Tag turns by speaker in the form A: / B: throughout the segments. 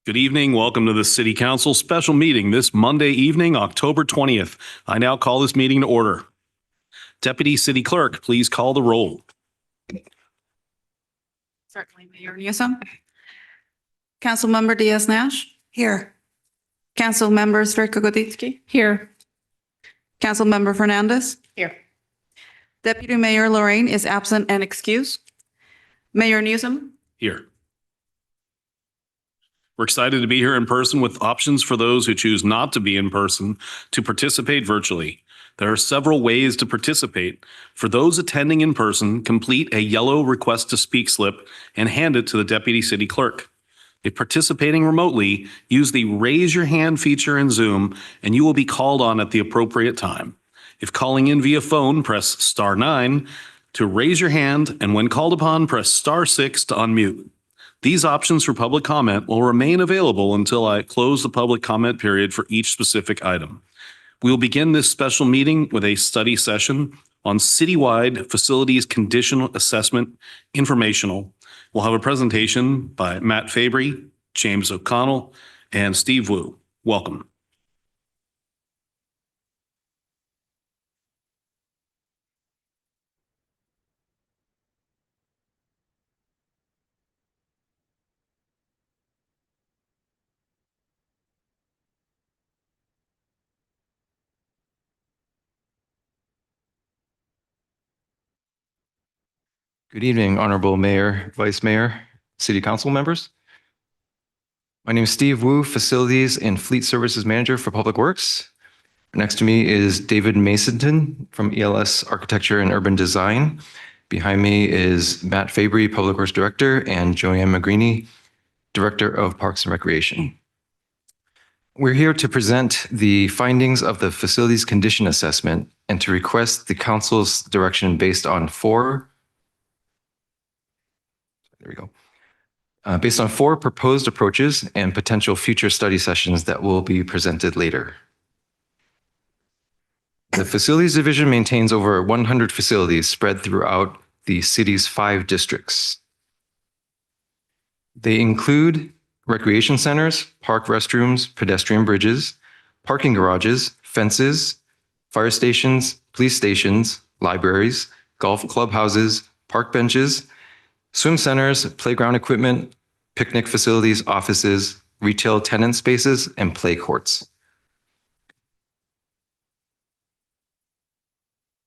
A: Good evening. Welcome to the City Council special meeting this Monday evening, October 20th. I now call this meeting to order. Deputy City Clerk, please call the roll.
B: Certainly, Mayor Newsom. Councilmember Diaz-Nash. Here. Council members Verkhogoditsky. Here. Councilmember Fernandez. Here. Deputy Mayor Lorraine is absent and excused. Mayor Newsom.
A: Here. We're excited to be here in person with options for those who choose not to be in person to participate virtually. There are several ways to participate. For those attending in person, complete a yellow request to speak slip and hand it to the Deputy City Clerk. If participating remotely, use the raise your hand feature in Zoom and you will be called on at the appropriate time. If calling in via phone, press *9 to raise your hand, and when called upon, press *6 to unmute. These options for public comment will remain available until I close the public comment period for each specific item. We will begin this special meeting with a study session on Citywide Facilities Condition Assessment Informational. We'll have a presentation by Matt Fabry, James O'Connell, and Steve Wu. Welcome.
C: Good evening, Honorable Mayor, Vice Mayor, City Council members. My name is Steve Wu, Facilities and Fleet Services Manager for Public Works. Next to me is David Masonton from ELS Architecture and Urban Design. Behind me is Matt Fabry, Public Works Director, and Joanne Magrini, Director of Parks and Recreation. We're here to present the findings of the Facilities Condition Assessment and to request the Council's direction based on four proposed approaches and potential future study sessions that will be presented later. The Facilities Division maintains over 100 facilities spread throughout the city's 5 districts. They include recreation centers, park restrooms, pedestrian bridges, parking garages, fences, fire stations, police stations, libraries, golf clubhouses, park benches, swim centers, playground equipment, picnic facilities, offices, retail tenant spaces, and play courts.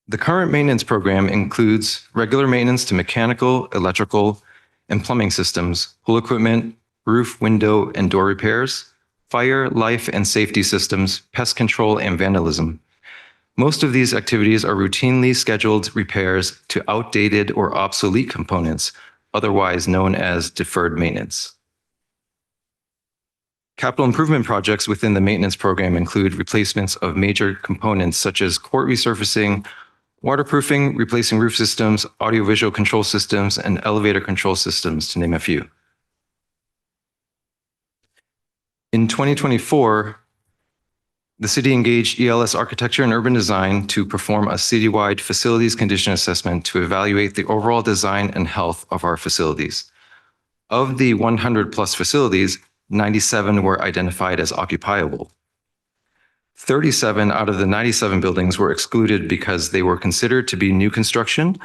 C: The current maintenance program includes regular maintenance to mechanical, electrical, and plumbing systems, pool equipment, roof, window, and door repairs, fire, life, and safety systems, pest control, and vandalism. Most of these activities are routinely scheduled repairs to outdated or obsolete components, otherwise known as deferred maintenance. Capital improvement projects within the maintenance program include replacements of major components such as court resurfacing, waterproofing, replacing roof systems, audiovisual control systems, and elevator control systems, to name a few. In 2024, the city engaged ELS Architecture and Urban Design to perform a citywide facilities condition assessment to evaluate the overall design and health of our facilities. Of the 100 plus facilities, 97 were identified as occupiable. 37 out of the 97 buildings were excluded because they were considered to be new construction,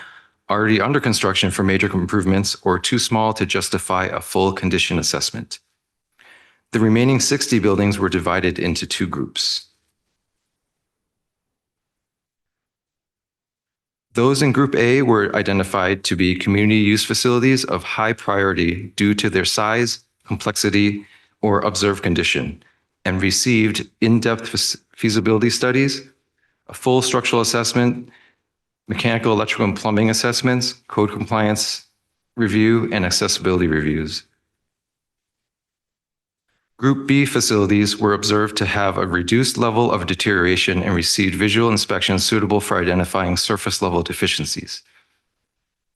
C: already under construction for major improvements, or too small to justify a full condition assessment. The remaining 60 buildings were divided into 2 groups. Those in Group A were identified to be community use facilities of high priority due to their size, complexity, or observed condition, and received in-depth feasibility studies, a full structural assessment, mechanical, electrical, and plumbing assessments, code compliance review, and accessibility reviews. Group B facilities were observed to have a reduced level of deterioration and received visual inspections suitable for identifying surface level deficiencies.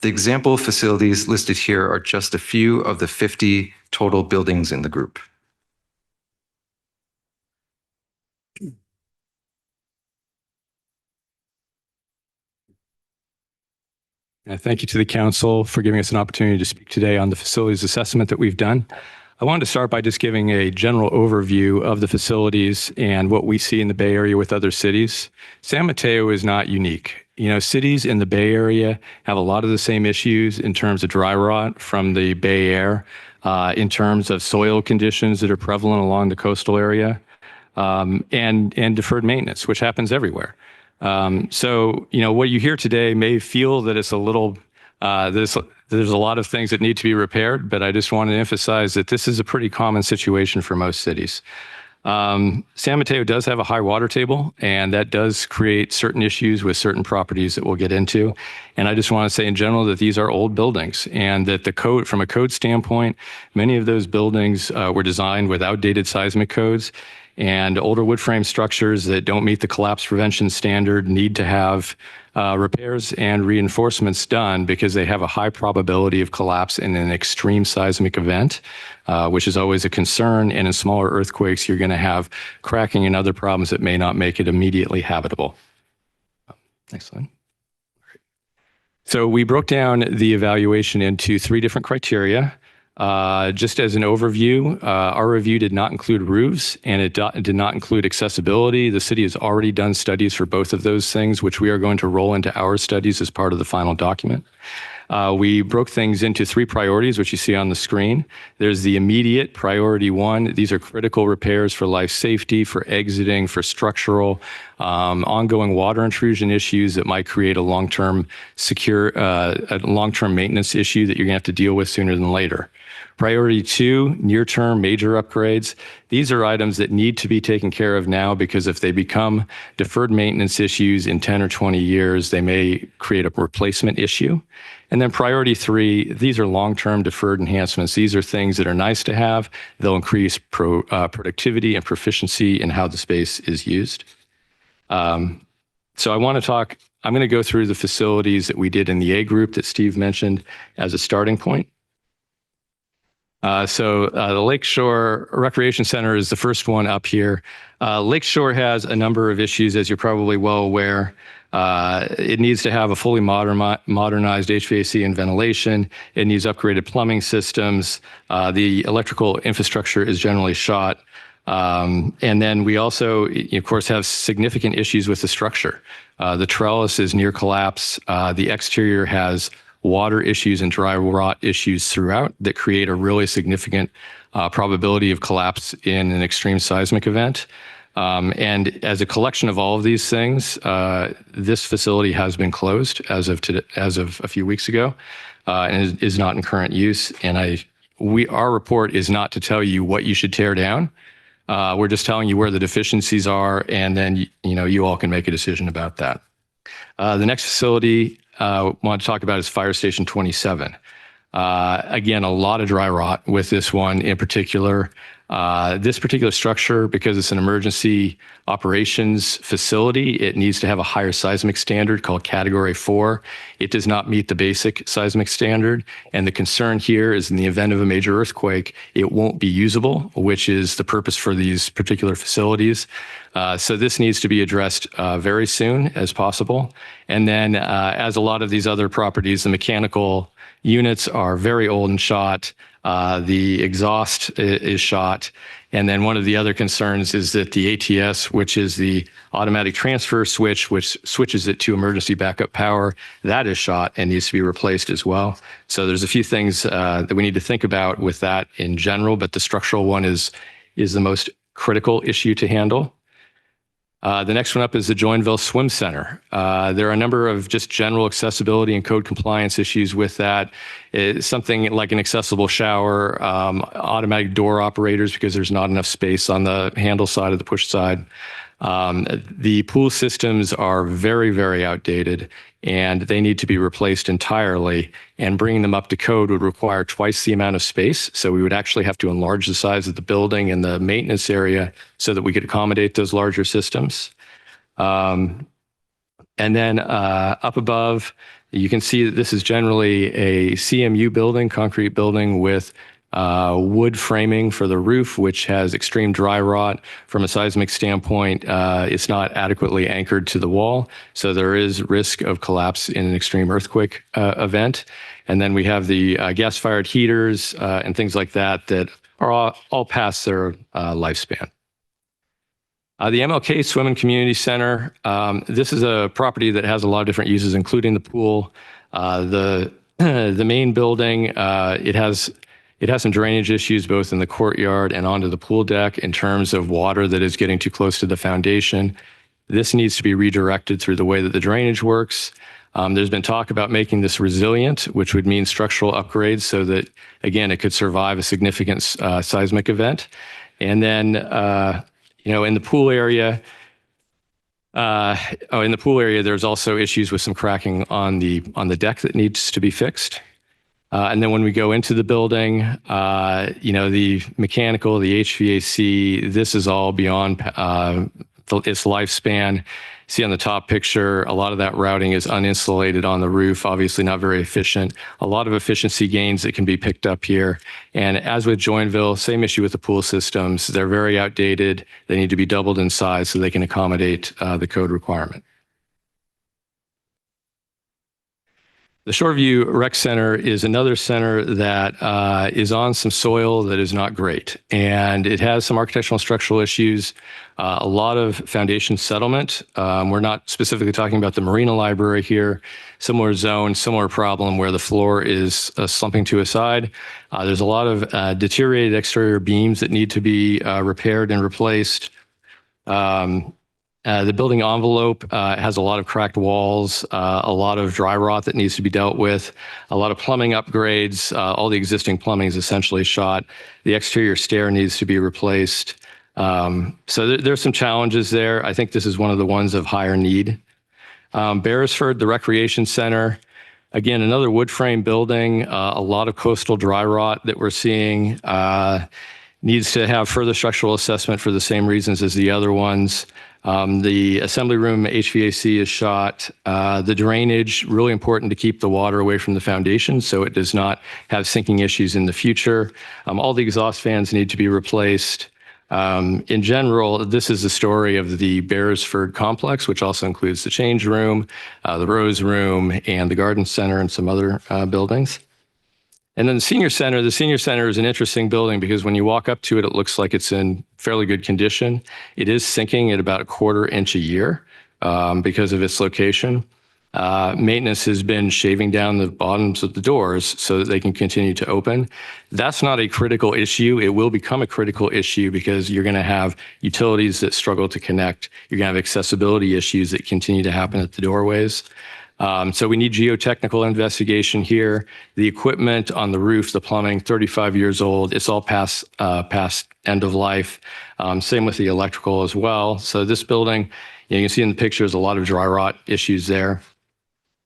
C: The example facilities listed here are just a few of the 50 total buildings in the group.
D: Thank you to the council for giving us an opportunity to speak today on the facilities assessment that we've done. I wanted to start by just giving a general overview of the facilities and what we see in the Bay Area with other cities. San Mateo is not unique. You know, cities in the Bay Area have a lot of the same issues in terms of dry rot from the Bay Air, in terms of soil conditions that are prevalent along the coastal area, and deferred maintenance, which happens everywhere. So, you know, what you hear today may feel that it's a little, there's a lot of things that need to be repaired, but I just want to emphasize that this is a pretty common situation for most cities. San Mateo does have a high water table, and that does create certain issues with certain properties that we'll get into. And I just want to say in general that these are old buildings, and that the code, from a code standpoint, many of those buildings were designed with outdated seismic codes. And older wood frame structures that don't meet the collapse prevention standard need to have repairs and reinforcements done because they have a high probability of collapse in an extreme seismic event, which is always a concern. And in smaller earthquakes, you're going to have cracking and other problems that may not make it immediately habitable. Next slide. So we broke down the evaluation into 3 different criteria. Just as an overview, our review did not include roofs, and it did not include accessibility. The city has already done studies for both of those things, which we are going to roll into our studies as part of the final document. We broke things into 3 priorities, which you see on the screen. There's the immediate priority 1. These are critical repairs for life safety, for exiting, for structural, ongoing water intrusion issues that might create a long-term maintenance issue that you're going to have to deal with sooner than later. Priority 2, near-term major upgrades. These are items that need to be taken care of now, because if they become deferred maintenance issues in 10 or 20 years, they may create a replacement issue. And then priority 3, these are long-term deferred enhancements. These are things that are nice to have. They'll increase productivity and proficiency in how the space is used. So I want to talk, I'm going to go through the facilities that we did in the A group that Steve mentioned as a starting point. The Lakeshore Recreation Center is the first one up here. Lakeshore has a number of issues, as you're probably well aware. It needs to have a fully modernized HVAC and ventilation. It needs upgraded plumbing systems. The electrical infrastructure is generally shot. And then we also, of course, have significant issues with the structure. The trellis is near collapse. The exterior has water issues and dry rot issues throughout that create a really significant probability of collapse in an extreme seismic event. And as a collection of all of these things, this facility has been closed as of a few weeks ago, and is not in current use. And our report is not to tell you what you should tear down. We're just telling you where the deficiencies are, and then you all can make a decision about that. The next facility I want to talk about is Fire Station 27. Again, a lot of dry rot with this one in particular. This particular structure, because it's an emergency operations facility, it needs to have a higher seismic standard called Category 4. It does not meet the basic seismic standard. And the concern here is in the event of a major earthquake, it won't be usable, which is the purpose for these particular facilities. So this needs to be addressed very soon as possible. And then as a lot of these other properties, the mechanical units are very old and shot. The exhaust is shot. And then one of the other concerns is that the ATS, which is the automatic transfer switch, which switches it to emergency backup power, that is shot and needs to be replaced as well. So there's a few things that we need to think about with that in general, but the structural one is the most critical issue to handle. The next one up is the Joinville Swim Center. There are a number of just general accessibility and code compliance issues with that. It's something like an accessible shower, automatic door operators because there's not enough space on the handle side of the push side. The pool systems are very, very outdated, and they need to be replaced entirely. And bringing them up to code would require twice the amount of space. So we would actually have to enlarge the size of the building and the maintenance area so that we could accommodate those larger systems. And then up above, you can see that this is generally a CMU building, concrete building with wood framing for the roof, which has extreme dry rot. From a seismic standpoint, it's not adequately anchored to the wall, so there is risk of collapse in an extreme earthquake event. And then we have the gas-fired heaters and things like that that are all past their lifespan. The MLK Swim and Community Center, this is a property that has a lot of different uses, including the pool. The main building, it has some drainage issues both in the courtyard and onto the pool deck in terms of water that is getting too close to the foundation. This needs to be redirected through the way that the drainage works. There's been talk about making this resilient, which would mean structural upgrades so that, again, it could survive a significant seismic event. And then, in the pool area, there's also issues with some cracking on the deck that needs to be fixed. And then when we go into the building, the mechanical, the HVAC, this is all beyond its lifespan. See on the top picture, a lot of that routing is uninsulated on the roof, obviously not very efficient. A lot of efficiency gains that can be picked up here. And as with Joinville, same issue with the pool systems. They're very outdated. They need to be doubled in size so they can accommodate the code requirement. The Shoreview Rec Center is another center that is on some soil that is not great. And it has some architectural and structural issues, a lot of foundation settlement. We're not specifically talking about the Marina Library here. Similar zone, similar problem where the floor is slumping to a side. There's a lot of deteriorated exterior beams that need to be repaired and replaced. The building envelope has a lot of cracked walls, a lot of dry rot that needs to be dealt with, a lot of plumbing upgrades. All the existing plumbing is essentially shot. The exterior stair needs to be replaced. So there's some challenges there. I think this is one of the ones of higher need. Beresford, the Recreation Center, again, another wood frame building, a lot of coastal dry rot that we're seeing. Needs to have further structural assessment for the same reasons as the other ones. The assembly room HVAC is shot. The drainage, really important to keep the water away from the foundation so it does not have sinking issues in the future. All the exhaust fans need to be replaced. In general, this is the story of the Beresford complex, which also includes the change room, the Rose Room, and the Garden Center and some other buildings. And then the Senior Center is an interesting building because when you walk up to it, it looks like it's in fairly good condition. It is sinking at about 1/4 inch a year because of its location. Maintenance has been shaving down the bottoms of the doors so that they can continue to open. That's not a critical issue. It will become a critical issue because you're going to have utilities that struggle to connect. You're going to have accessibility issues that continue to happen at the doorways. So we need geotechnical investigation here. The equipment on the roof, the plumbing, 35 years old. It's all past end of life. Same with the electrical as well. So this building, you can see in the pictures, a lot of dry rot issues there.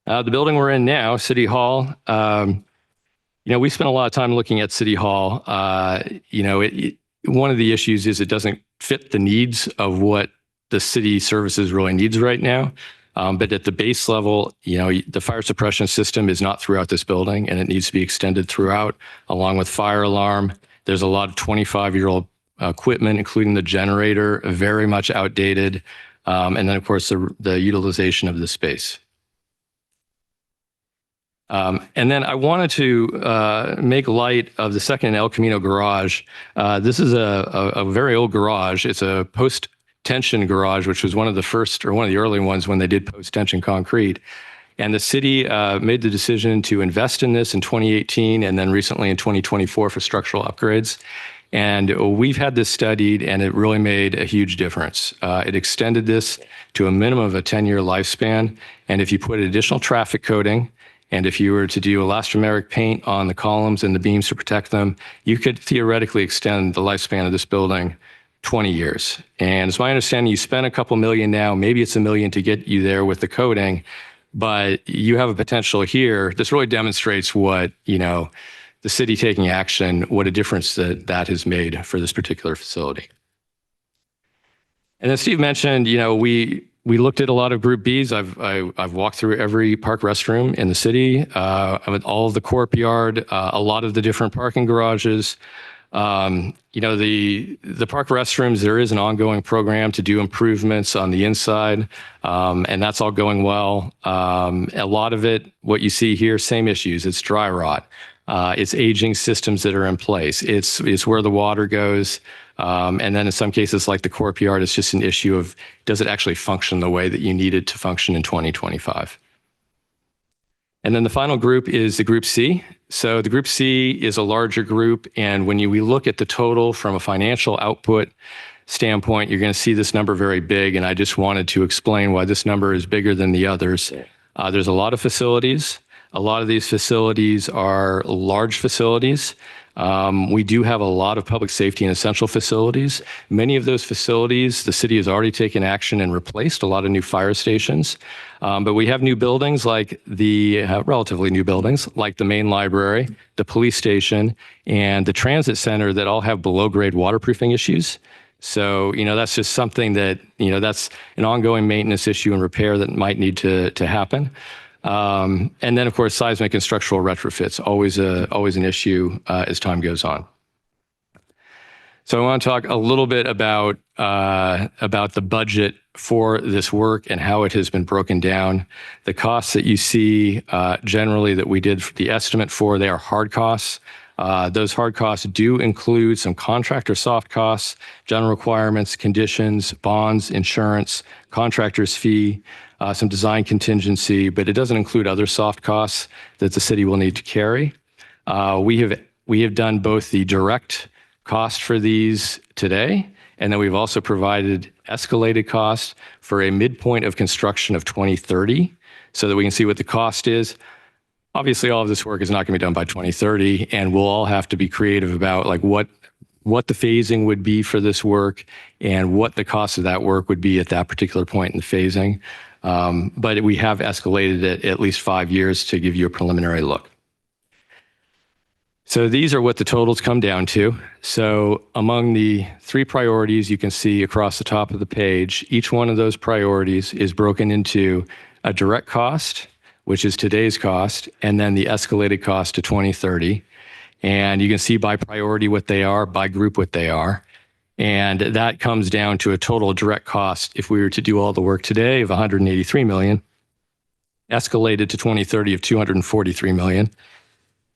D: The building we're in now, City Hall, we spent a lot of time looking at City Hall. One of the issues is it doesn't fit the needs of what the city services really needs right now. But at the base level, the fire suppression system is not throughout this building and it needs to be extended throughout along with fire alarm. There's a lot of 25-year-old equipment, including the generator, very much outdated. And then of course, the utilization of the space. And then I wanted to make light of the second El Camino garage. This is a very old garage. It's a post-tension garage, which was one of the first or one of the early ones when they did post-tension concrete. And the city made the decision to invest in this in 2018 and then recently in 2024 for structural upgrades. And we've had this studied and it really made a huge difference. It extended this to a minimum of a 10-year lifespan. And if you put additional traffic coating, and if you were to do elastomeric paint on the columns and the beams to protect them, you could theoretically extend the lifespan of this building 20 years. And it's my understanding you spend a couple million now, maybe it's $1 million to get you there with the coating, but you have a potential here. This really demonstrates what, the city taking action, what a difference that has made for this particular facility. And as Steve mentioned, we looked at a lot of Group Bs. I've walked through every park restroom in the city, all of the courtyard, a lot of the different parking garages. The park restrooms, there is an ongoing program to do improvements on the inside, and that's all going well. A lot of it, what you see here, same issues. It's dry rot. It's aging systems that are in place. It's where the water goes. And then in some cases, like the courtyard, it's just an issue of, does it actually function the way that you need it to function in 2025? And then the final group is the Group C. So the Group C is a larger group. And when we look at the total from a financial output standpoint, you're going to see this number very big. And I just wanted to explain why this number is bigger than the others. There's a lot of facilities. A lot of these facilities are large facilities. We do have a lot of public safety and essential facilities. Many of those facilities, the city has already taken action and replaced a lot of new fire stations. But we have new buildings like relatively new buildings like the main library, the police station, and the transit center that all have below grade waterproofing issues. So, that's just something that, that's an ongoing maintenance issue and repair that might need to happen. And then, of course, seismic and structural retrofits, always an issue as time goes on. So I want to talk a little bit about the budget for this work and how it has been broken down. The costs that you see generally that we did the estimate for, they are hard costs. Those hard costs do include some contractor soft costs, general requirements, conditions, bonds, insurance, contractor's fee, some design contingency, but it doesn't include other soft costs that the city will need to carry. We have done both the direct cost for these today, and then we've also provided escalated costs for a midpoint of construction of 2030 so that we can see what the cost is. Obviously, all of this work is not going to be done by 2030, and we'll all have to be creative about like what the phasing would be for this work and what the cost of that work would be at that particular point in the phasing. But we have escalated it at least 5 years to give you a preliminary look. So these are what the totals come down to. So among the 3 priorities you can see across the top of the page, each one of those priorities is broken into a direct cost, which is today's cost, and then the escalated cost to 2030. And you can see by priority what they are, by group what they are. And that comes down to a total direct cost, if we were to do all the work today, of $183 million, escalated to 2030 of $243 million.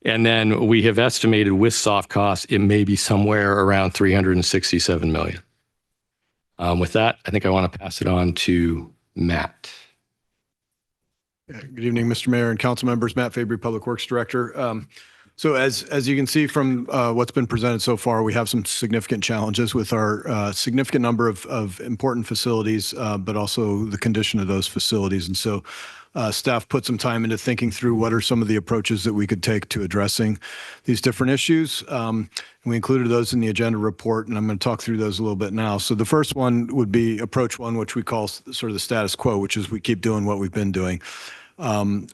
D: And then we have estimated with soft costs, it may be somewhere around $367 million. With that, I think I want to pass it on to Matt.
E: Good evening, Mr. Mayor and council members. Matt Fabry, Public Works Director. So as you can see from what's been presented so far, we have some significant challenges with our significant number of important facilities, but also the condition of those facilities. And so staff put some time into thinking through what are some of the approaches that we could take to addressing these different issues. We included those in the agenda report, and I'm going to talk through those a little bit now. So the first one would be approach one, which we call sort of the status quo, which is we keep doing what we've been doing.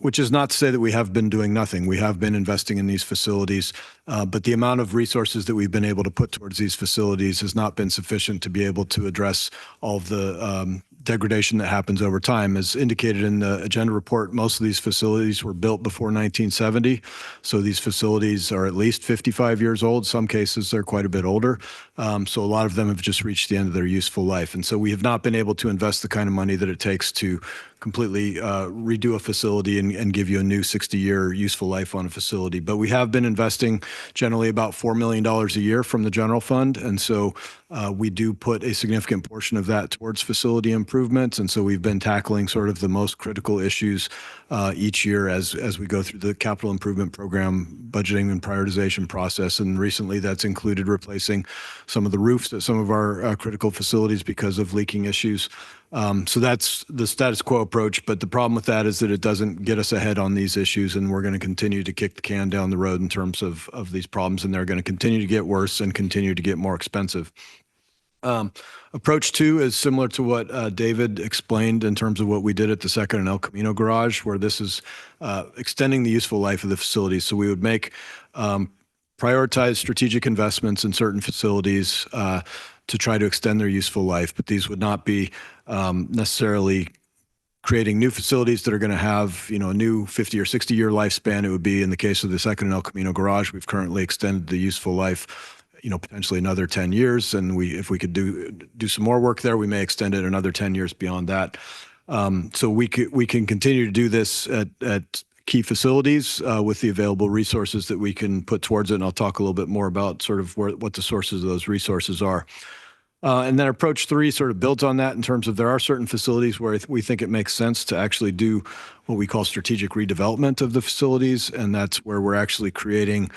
E: Which is not to say that we have been doing nothing. We have been investing in these facilities, but the amount of resources that we've been able to put towards these facilities has not been sufficient to be able to address all of the degradation that happens over time. As indicated in the agenda report, most of these facilities were built before 1970. So these facilities are at least 55 years old. Some cases they're quite a bit older. So a lot of them have just reached the end of their useful life. And so we have not been able to invest the kind of money that it takes to completely redo a facility and give you a new 60-year useful life on a facility. But we have been investing generally about $4 million a year from the general fund. And so we do put a significant portion of that towards facility improvements. And so we've been tackling sort of the most critical issues each year as we go through the capital improvement program budgeting and prioritization process. And recently that's included replacing some of the roofs at some of our critical facilities because of leaking issues. So that's the status quo approach. But the problem with that is that it doesn't get us ahead on these issues. And we're going to continue to kick the can down the road in terms of these problems. And they're going to continue to get worse and continue to get more expensive. Approach two is similar to what David explained in terms of what we did at the Second and El Camino garage, where this is extending the useful life of the facility. So we would make prioritize strategic investments in certain facilities to try to extend their useful life, but these would not be necessarily creating new facilities that are going to have, a new 50 or 60 year lifespan. It would be in the case of the Second and El Camino garage, we've currently extended the useful life, potentially another 10 years. And if we could do some more work there, we may extend it another 10 years beyond that. So we can continue to do this at key facilities with the available resources that we can put towards it. And I'll talk a little bit more about sort of what the sources of those resources are. And then approach 3 sort of builds on that in terms of there are certain facilities where we think it makes sense to actually do what we call strategic redevelopment of the facilities. And that's where we're actually creating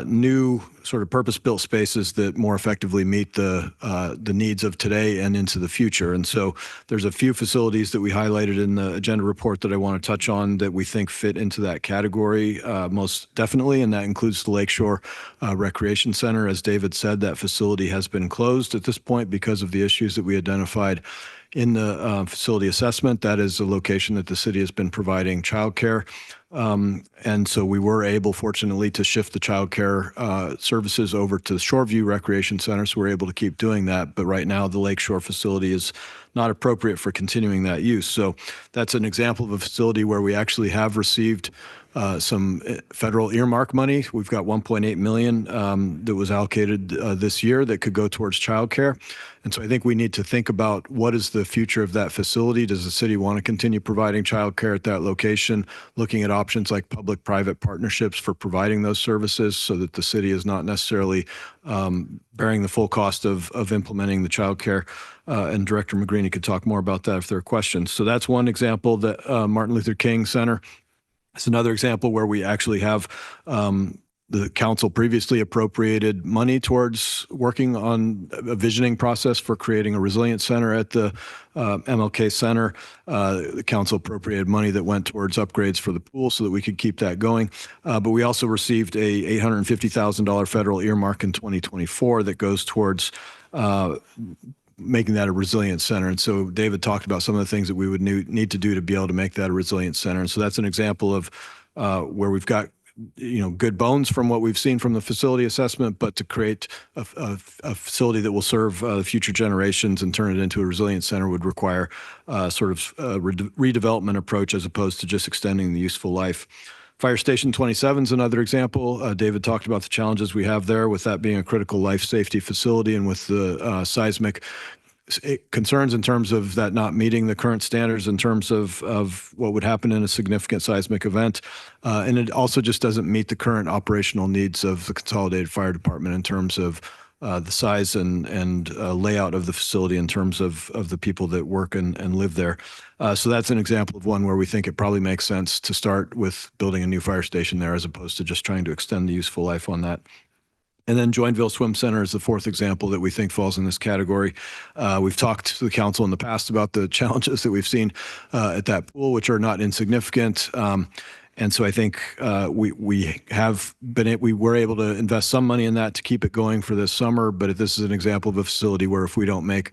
E: new sort of purpose-built spaces that more effectively meet the needs of today and into the future. And so there's a few facilities that we highlighted in the agenda report that I want to touch on that we think fit into that category most definitely, and that includes the Lakeshore Recreation Center. As David said, that facility has been closed at this point because of the issues that we identified in the facility assessment. That is a location that the city has been providing childcare. And so we were able, fortunately, to shift the childcare services over to the Shoreview Recreation Center. So we're able to keep doing that. But right now, the Lakeshore facility is not appropriate for continuing that use. So that's an example of a facility where we actually have received some federal earmark money. We've got 1.8 million that was allocated this year that could go towards childcare. And so I think we need to think about what is the future of that facility. Does the city want to continue providing childcare at that location, looking at options like public-private partnerships for providing those services so that the city is not necessarily bearing the full cost of implementing the childcare. And Director McGreeny could talk more about that if there are questions. So that's one example, that Martin Luther King Center. It's another example where we actually have the council previously appropriated money towards working on a visioning process for creating a resilient center at the MLK Center. The council appropriated money that went towards upgrades for the pool so that we could keep that going. But we also received a $850,000 federal earmark in 2024 that goes towards making that a resilient center. And so David talked about some of the things that we would need to do to be able to make that a resilient center. And so that's an example of where we've got good bones from what we've seen from the facility assessment, but to create a facility that will serve future generations and turn it into a resilient center would require sort of a redevelopment approach as opposed to just extending the useful life. Fire Station 27 is another example. David talked about the challenges we have there with that being a critical life safety facility and with the seismic concerns in terms of that not meeting the current standards in terms of what would happen in a significant seismic event. And it also just doesn't meet the current operational needs of the Consolidated Fire Department in terms of the size and layout of the facility in terms of the people that work and live there. So that's an example of one where we think it probably makes sense to start with building a new fire station there as opposed to just trying to extend the useful life on that. And then Joinville Swim Center is the fourth example that we think falls in this category. We've talked to the council in the past about the challenges that we've seen at that pool, which are not insignificant. And so I think we were able to invest some money in that to keep it going for this summer. But this is an example of a facility where if we don't make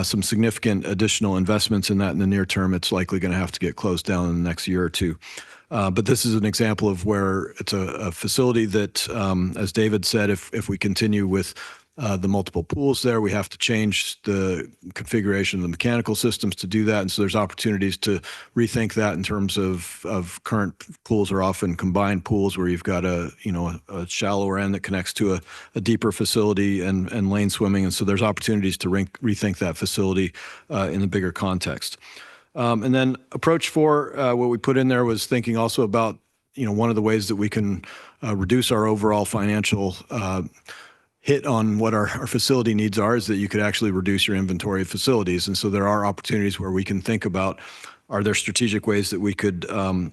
E: some significant additional investments in that in the near term, it's likely going to have to get closed down in the next year or two. But this is an example of where it's a facility that, as David said, if we continue with the multiple pools there, we have to change the configuration of the mechanical systems to do that. And so there's opportunities to rethink that in terms of current pools are often combined pools where you've got a shallower end that connects to a deeper facility and lane swimming. And so there's opportunities to rethink that facility in the bigger context. And then approach 4, what we put in there was thinking also about, one of the ways that we can reduce our overall financial hit on what our facility needs are is that you could actually reduce your inventory of facilities. And so there are opportunities where we can think about, are there strategic ways that we could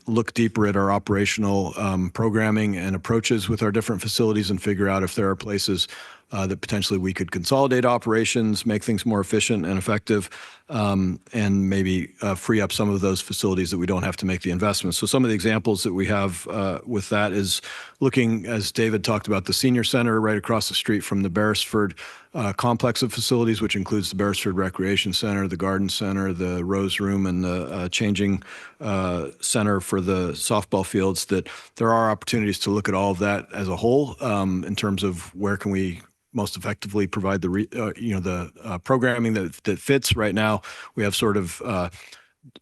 E: look deeper at our operational programming and approaches with our different facilities and figure out if there are places that potentially we could consolidate operations, make things more efficient and effective, and maybe free up some of those facilities that we don't have to make the investments. So some of the examples that we have with that is looking, as David talked about, the senior center right across the street from the Beresford complex of facilities, which includes the Beresford Recreation Center, the Garden Center, the Rose Room, and the changing center for the softball fields, that there are opportunities to look at all of that as a whole in terms of where can we most effectively provide the programming that fits. Right now, we have sort of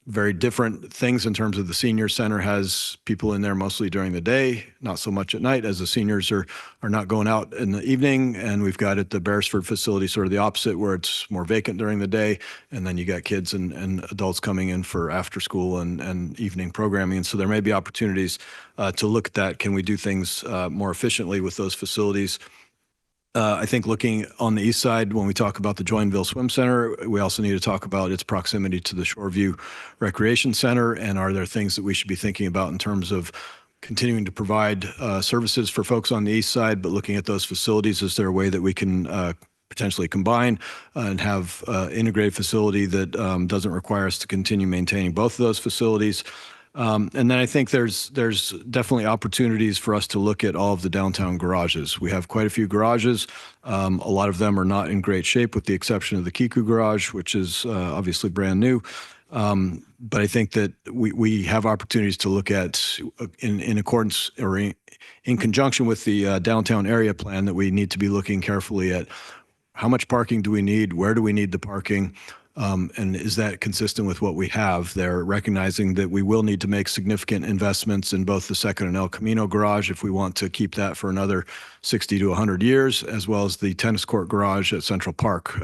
E: very different things in terms of the senior center has people in there mostly during the day, not so much at night, as the seniors are not going out in the evening. And we've got at the Beresford facility sort of the opposite, where it's more vacant during the day, and then you got kids and adults coming in for after school and evening programming. And so there may be opportunities to look at that. Can we do things more efficiently with those facilities? I think looking on the east side, when we talk about the Joinville Swim Center, we also need to talk about its proximity to the Shoreview Recreation Center. And are there things that we should be thinking about in terms of continuing to provide services for folks on the east side, but looking at those facilities, is there a way that we can potentially combine and have integrated facility that doesn't require us to continue maintaining both of those facilities? And then I think there's definitely opportunities for us to look at all of the downtown garages. We have quite a few garages. A lot of them are not in great shape, with the exception of the Kiku garage, which is obviously brand new. But I think that we have opportunities to look at in accordance or in conjunction with the downtown area plan, that we need to be looking carefully at how much parking do we need, where do we need the parking, and is that consistent with what we have there, recognizing that we will need to make significant investments in both the Second and El Camino garage if we want to keep that for another 60 to 100 years, as well as the tennis court garage at Central Park.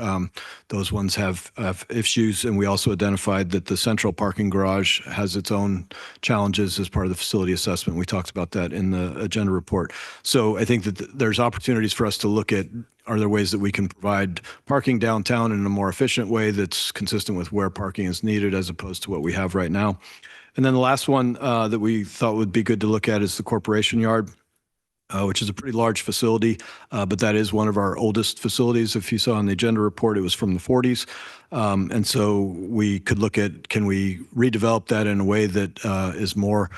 E: Those ones have issues, and we also identified that the central parking garage has its own challenges as part of the facility assessment. We talked about that in the agenda report. So I think that there's opportunities for us to look at, are there ways that we can provide parking downtown in a more efficient way that's consistent with where parking is needed as opposed to what we have right now? And then the last one that we thought would be good to look at is the Corporation Yard, which is a pretty large facility, but that is one of our oldest facilities. If you saw in the agenda report, it was from the 40s. And so we could look at, can we redevelop that in a way that is more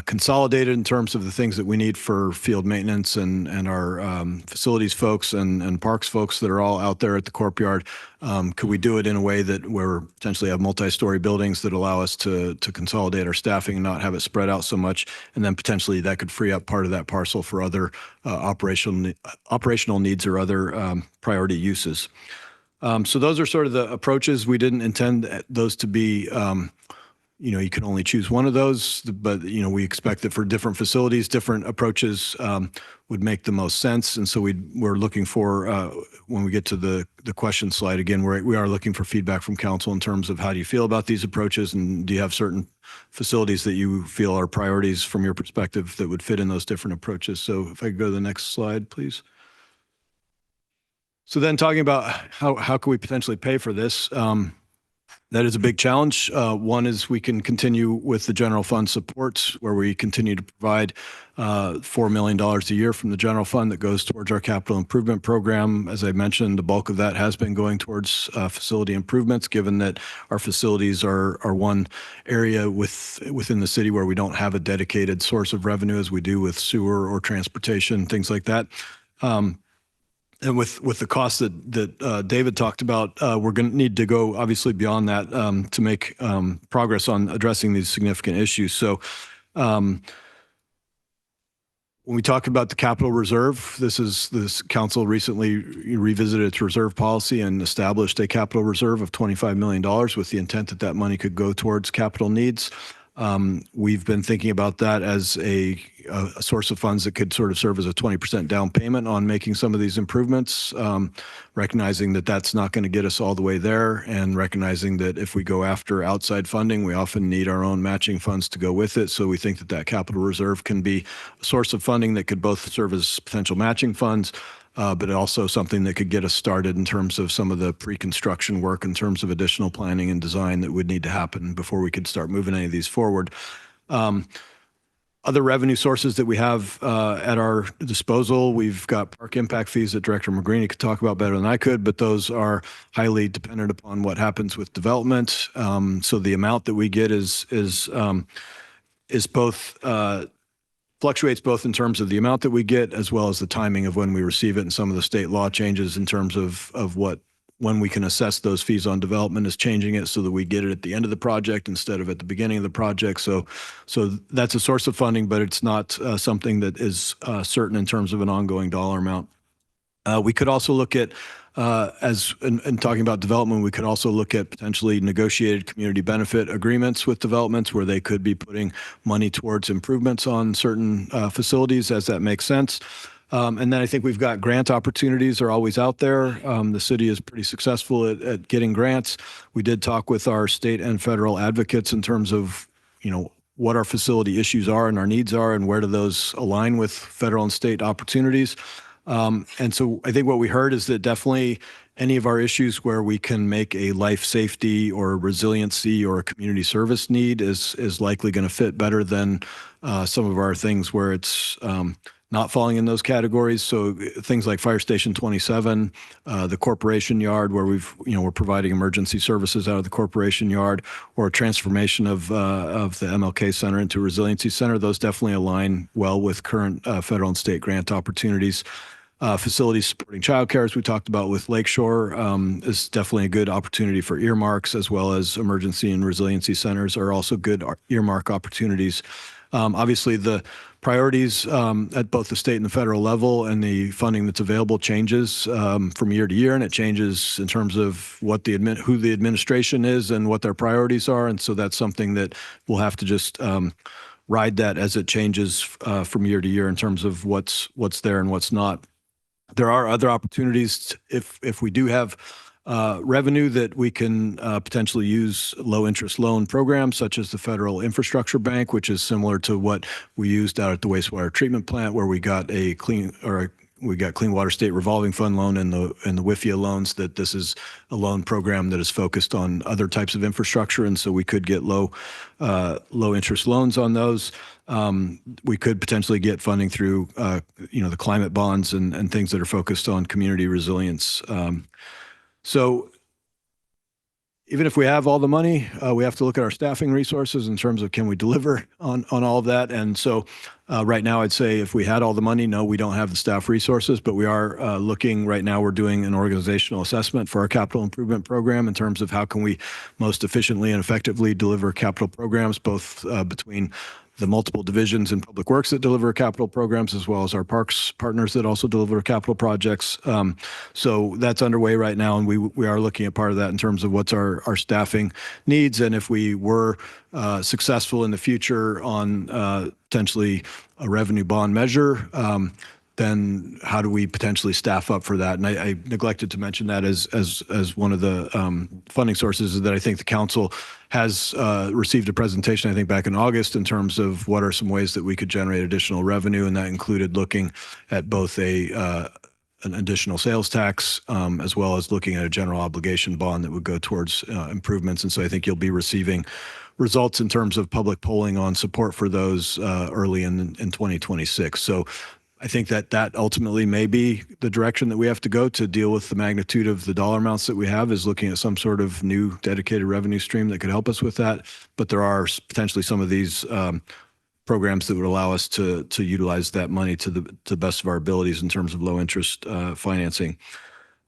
E: consolidated in terms of the things that we need for field maintenance and our facilities folks and parks folks that are all out there at the Corp Yard. Could we do it in a way that we're potentially have multi-story buildings that allow us to consolidate our staffing and not have it spread out so much? And then potentially that could free up part of that parcel for other operational needs or other priority uses. So those are sort of the approaches. We didn't intend those to be you can only choose one of those, but, we expect that for different facilities, different approaches would make the most sense. And so we're looking for, when we get to the question slide, again, we are looking for feedback from council in terms of how do you feel about these approaches, and do you have certain facilities that you feel are priorities from your perspective that would fit in those different approaches. So if I could go to the next slide, please. So then talking about how can we potentially pay for this? That is a big challenge. One is we can continue with the general fund support, where we continue to provide $4 million a year from the general fund that goes towards our capital improvement program. As I mentioned, the bulk of that has been going towards facility improvements, given that our facilities are one area within the city where we don't have a dedicated source of revenue as we do with sewer or transportation, things like that. And with the costs that David talked about, we're going to need to go obviously beyond that to make progress on addressing these significant issues. So when we talk about the capital reserve, this council recently revisited its reserve policy and established a capital reserve of $25 million with the intent that money could go towards capital needs. We've been thinking about that as a source of funds that could sort of serve as a 20% down payment on making some of these improvements, recognizing that that's not going to get us all the way there, and recognizing that if we go after outside funding, we often need our own matching funds to go with it. So we think that capital reserve can be a source of funding that could both serve as potential matching funds, but also something that could get us started in terms of some of the pre-construction work, in terms of additional planning and design that would need to happen before we could start moving any of these forward. Other revenue sources that we have at our disposal, we've got park impact fees that Director McGreeny could talk about better than I could, but those are highly dependent upon what happens with development. So the amount that we get is both fluctuates both in terms of the amount that we get as well as the timing of when we receive it, and some of the state law changes in terms of when we can assess those fees on development is changing it so that we get it at the end of the project instead of at the beginning of the project. So that's a source of funding, but it's not something that is certain in terms of an ongoing dollar amount. We could also look at, in talking about development, we could also look at potentially negotiated community benefit agreements with developments where they could be putting money towards improvements on certain facilities as that makes sense. And then I think we've got grant opportunities are always out there. The city is pretty successful at getting grants. We did talk with our state and federal advocates in terms of, what our facility issues are and our needs are and where do those align with federal and state opportunities. And so I think what we heard is that definitely any of our issues where we can make a life safety or resiliency or a community service need is likely going to fit better than some of our things where it's not falling in those categories. So things like Fire Station 27, the Corporation Yard, where we're providing emergency services out of the Corporation Yard, or transformation of the MLK Center into a resiliency center. Those definitely align well with current federal and state grant opportunities. Facilities supporting childcare, as we talked about with Lakeshore, is definitely a good opportunity for earmarks, as well as emergency and resiliency centers are also good earmark opportunities. Obviously, the priorities at both the state and the federal level and the funding that's available changes from year to year, and it changes in terms of who the administration is and what their priorities are. And so that's something that we'll have to just ride that as it changes from year to year in terms of what's there and what's not. There are other opportunities if we do have revenue that we can potentially use low interest loan programs such as the Federal Infrastructure Bank, which is similar to what we used out at the wastewater treatment plant, where we got Clean Water State Revolving Fund loan and the WIFIA loans. That this is a loan program that is focused on other types of infrastructure, and so we could get low interest loans on those. We could potentially get funding through the climate bonds and things that are focused on community resilience. So even if we have all the money, we have to look at our staffing resources in terms of can we deliver on all of that. And so right now I'd say if we had all the money, no, we don't have the staff resources, but we are looking right now, we're doing an organizational assessment for our capital improvement program in terms of how can we most efficiently and effectively deliver capital programs, both between the multiple divisions in Public Works that deliver capital programs, as well as our parks partners that also deliver capital projects. So that's underway right now, and we are looking at part of that in terms of what's our staffing needs, and if we were successful in the future on potentially a revenue bond measure, then how do we potentially staff up for that? And I neglected to mention that as one of the funding sources is that I think the council has received a presentation, I think back in August, in terms of what are some ways that we could generate additional revenue. And that included looking at both an additional sales tax, as well as looking at a general obligation bond that would go towards improvements. And so I think you'll be receiving results in terms of public polling on support for those early in 2026. So I think that ultimately may be the direction that we have to go to deal with the magnitude of the dollar amounts that we have, is looking at some sort of new dedicated revenue stream that could help us with that. But there are potentially some of these programs that would allow us to utilize that money to the best of our abilities in terms of low interest financing.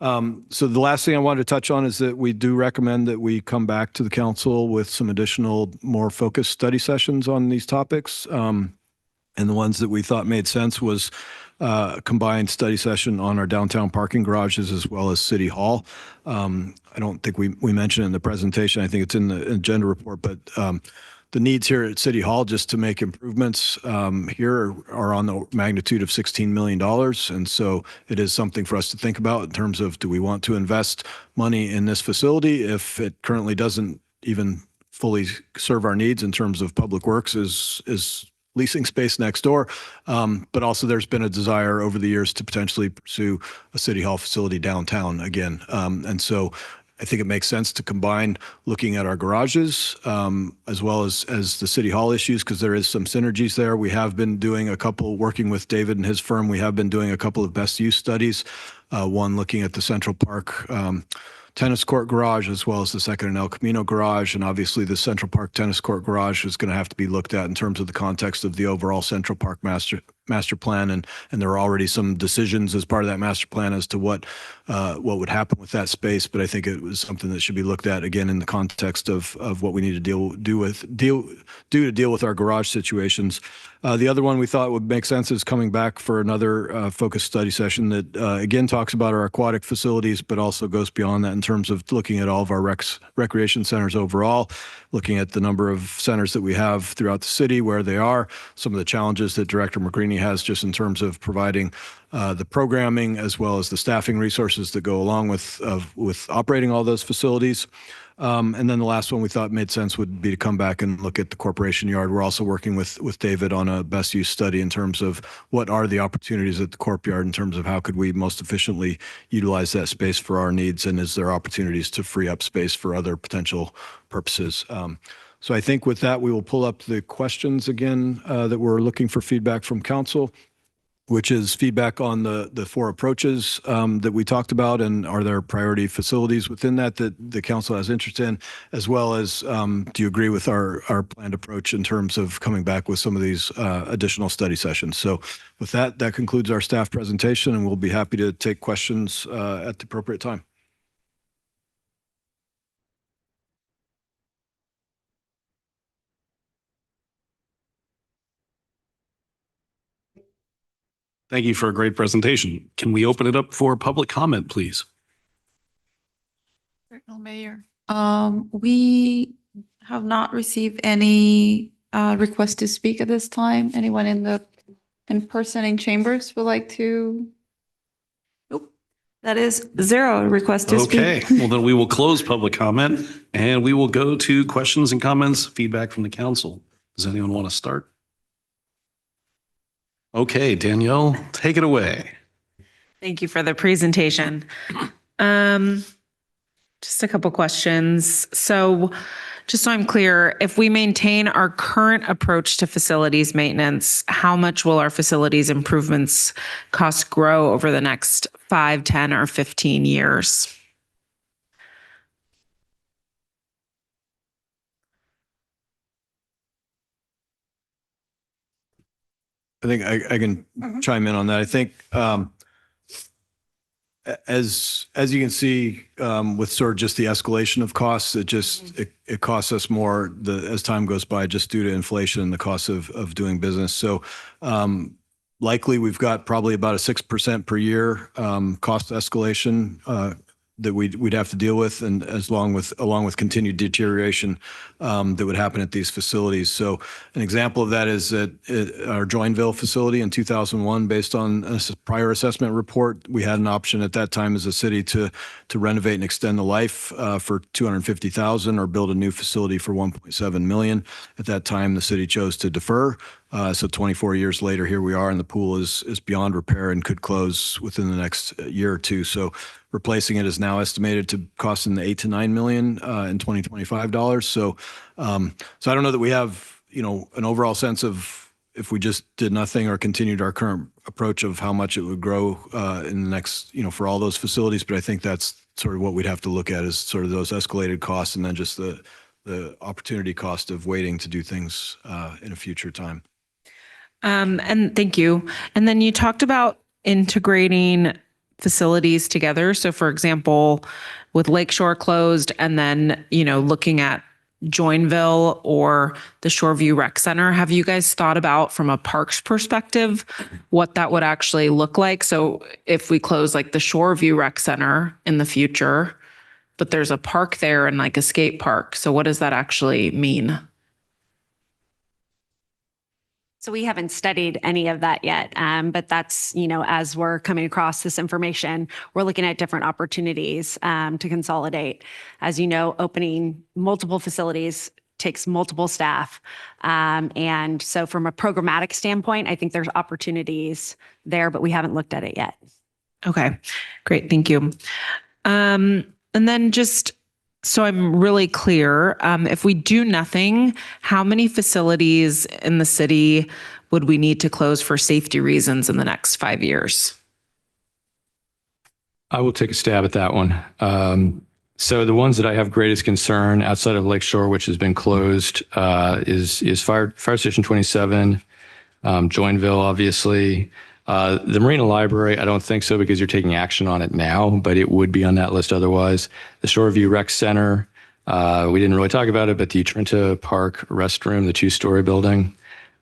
E: So the last thing I wanted to touch on is that we do recommend that we come back to the council with some additional, more focused study sessions on these topics. And the ones that we thought made sense was a combined study session on our downtown parking garages as well as City Hall. I don't think we mentioned it in the presentation. I think it's in the agenda report, but the needs here at City Hall just to make improvements here are on the magnitude of $16 million. And so it is something for us to think about in terms of, do we want to invest money in this facility if it currently doesn't even fully serve our needs in terms of Public Works is leasing space next door. But also there's been a desire over the years to potentially pursue a City Hall facility downtown again. And so I think it makes sense to combine looking at our garages as well as the City Hall issues, because there is some synergies there. We have been doing working with David and his firm, we have been doing a couple of best use studies, one looking at the Central Park tennis court garage as well as the Second and El Camino garage. And obviously the Central Park tennis court garage is going to have to be looked at in terms of the context of the overall Central Park master master plan, and there are already some decisions as part of that master plan as to what would happen with that space. But I think it was something that should be looked at again in the context of what we need to deal to deal with our garage situations. The other one we thought would make sense is coming back for another focused study session that again talks about our aquatic facilities, but also goes beyond that in terms of looking at all of our recreation centers overall, looking at the number of centers that we have throughout the city, where they are, some of the challenges that Director McGreeny has just in terms of providing the programming as well as the staffing resources that go along with operating all those facilities. And then the last one we thought made sense would be to come back and look at the corporation yard. We're also working with David on a best use study in terms of what are the opportunities at the corp yard in terms of how could we most efficiently utilize that space for our needs, and is there opportunities to free up space for other potential purposes. So I think with that, we will pull up the questions again that we're looking for feedback from council, which is feedback on the four approaches that we talked about, and are there priority facilities within that the council has interest in, as well as do you agree with our planned approach in terms of coming back with some of these additional study sessions. So with that concludes our staff presentation, and we'll be happy to take questions at the appropriate time.
A: Thank you for a great presentation. Can we open it up for public comment, please?
B: Mayor. We have not received any request to speak at this time. Anyone in person in chambers would like to? Nope. That is 0 request to speak.
A: Okay, well then we will close public comment and we will go to questions and comments, feedback from the council. Does anyone want to start? Okay, Danielle, take it away.
F: Thank you for the presentation. Just a couple questions. So just so I'm clear, if we maintain our current approach to facilities maintenance, how much will our facilities improvements cost grow over the next 5, 10, or 15 years?
E: I think I can chime in on that. I think as you can see with sort of just the escalation of costs, it costs us more as time goes by just due to inflation and the cost of doing business. So likely we've got probably about a 6% per year cost escalation that we'd have to deal with, and along with continued deterioration that would happen at these facilities. So an example of that is at our Joinville facility in 2001, based on a prior assessment report, we had an option at that time as a city to renovate and extend the life for $250,000 or build a new facility for $1.7 million. At that time, the city chose to defer. So 24 years later, here we are, and the pool is beyond repair and could close within the next year or two. So replacing it is now estimated to cost in the $8 to $9 million in 2025 dollars. So I don't know that we have an overall sense of if we just did nothing or continued our current approach of how much it would grow in the next for all those facilities. But I think that's sort of what we'd have to look at is sort of those escalated costs, and then just the opportunity cost of waiting to do things in a future time.
F: And thank you. And then you talked about integrating facilities together. So for example, with Lakeshore closed and then, looking at Joinville or the Shoreview Rec Center, have you guys thought about from a parks perspective what that would actually look like? So if we close like the Shoreview Rec Center in the future, but there's a park there and like a skate park. So what does that actually mean?
G: So we haven't studied any of that yet, but that's, as we're coming across this information, we're looking at different opportunities to consolidate. As you know, opening multiple facilities takes multiple staff. And so from a programmatic standpoint, I think there's opportunities there, but we haven't looked at it yet.
F: Okay, great. Thank you. And then just so I'm really clear, if we do nothing, how many facilities in the city would we need to close for safety reasons in the next 5 years?
D: I will take a stab at that one. So the ones that I have greatest concern outside of Lakeshore, which has been closed, is Fire Station 27, Joinville, obviously. The Marina Library, I don't think so because you're taking action on it now, but it would be on that list otherwise. The Shoreview Rec Center, we didn't really talk about it, but the Trinta Park restroom, the two-story building,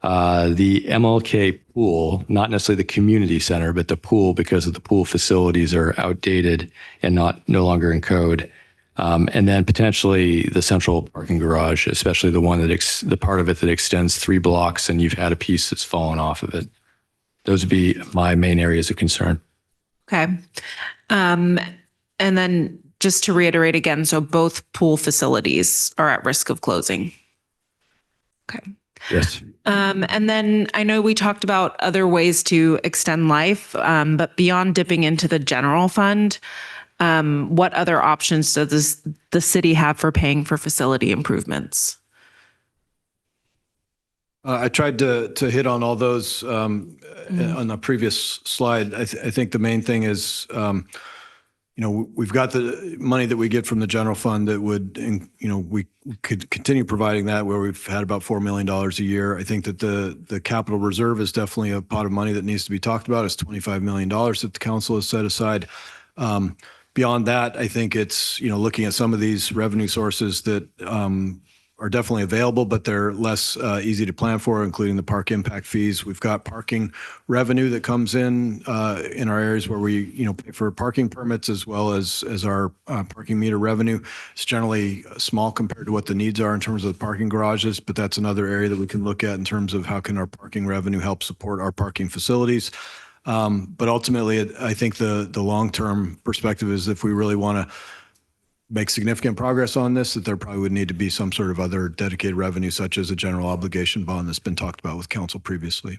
D: the MLK pool, not necessarily the community center, but the pool, because of the pool facilities are outdated and no longer in code. And then potentially the central parking garage, especially the one the part of it that extends 3 blocks and you've had a piece that's fallen off of it. Those would be my main areas of concern.
F: Okay. And then just to reiterate again, so both pool facilities are at risk of closing. Okay.
D: Yes.
F: And then I know we talked about other ways to extend life, but beyond dipping into the general fund, what other options does the city have for paying for facility improvements?
E: I tried to hit on all those on the previous slide. I think the main thing is, we've got the money that we get from the general fund that would, we could continue providing that, where we've had about $4 million a year. I think that the capital reserve is definitely a pot of money that needs to be talked about. It's $25 million that the council has set aside. Beyond that, I think it's, looking at some of these revenue sources that are definitely available, but they're less easy to plan for, including the park impact fees. We've got parking revenue that comes in our areas where we, pay for parking permits, as well as our parking meter revenue. It's generally small compared to what the needs are in terms of the parking garages, but that's another area that we can look at in terms of how can our parking revenue help support our parking facilities. But ultimately, I think the long-term perspective is, if we really want to make significant progress on this, that there probably would need to be some sort of other dedicated revenue, such as a general obligation bond that's been talked about with council previously.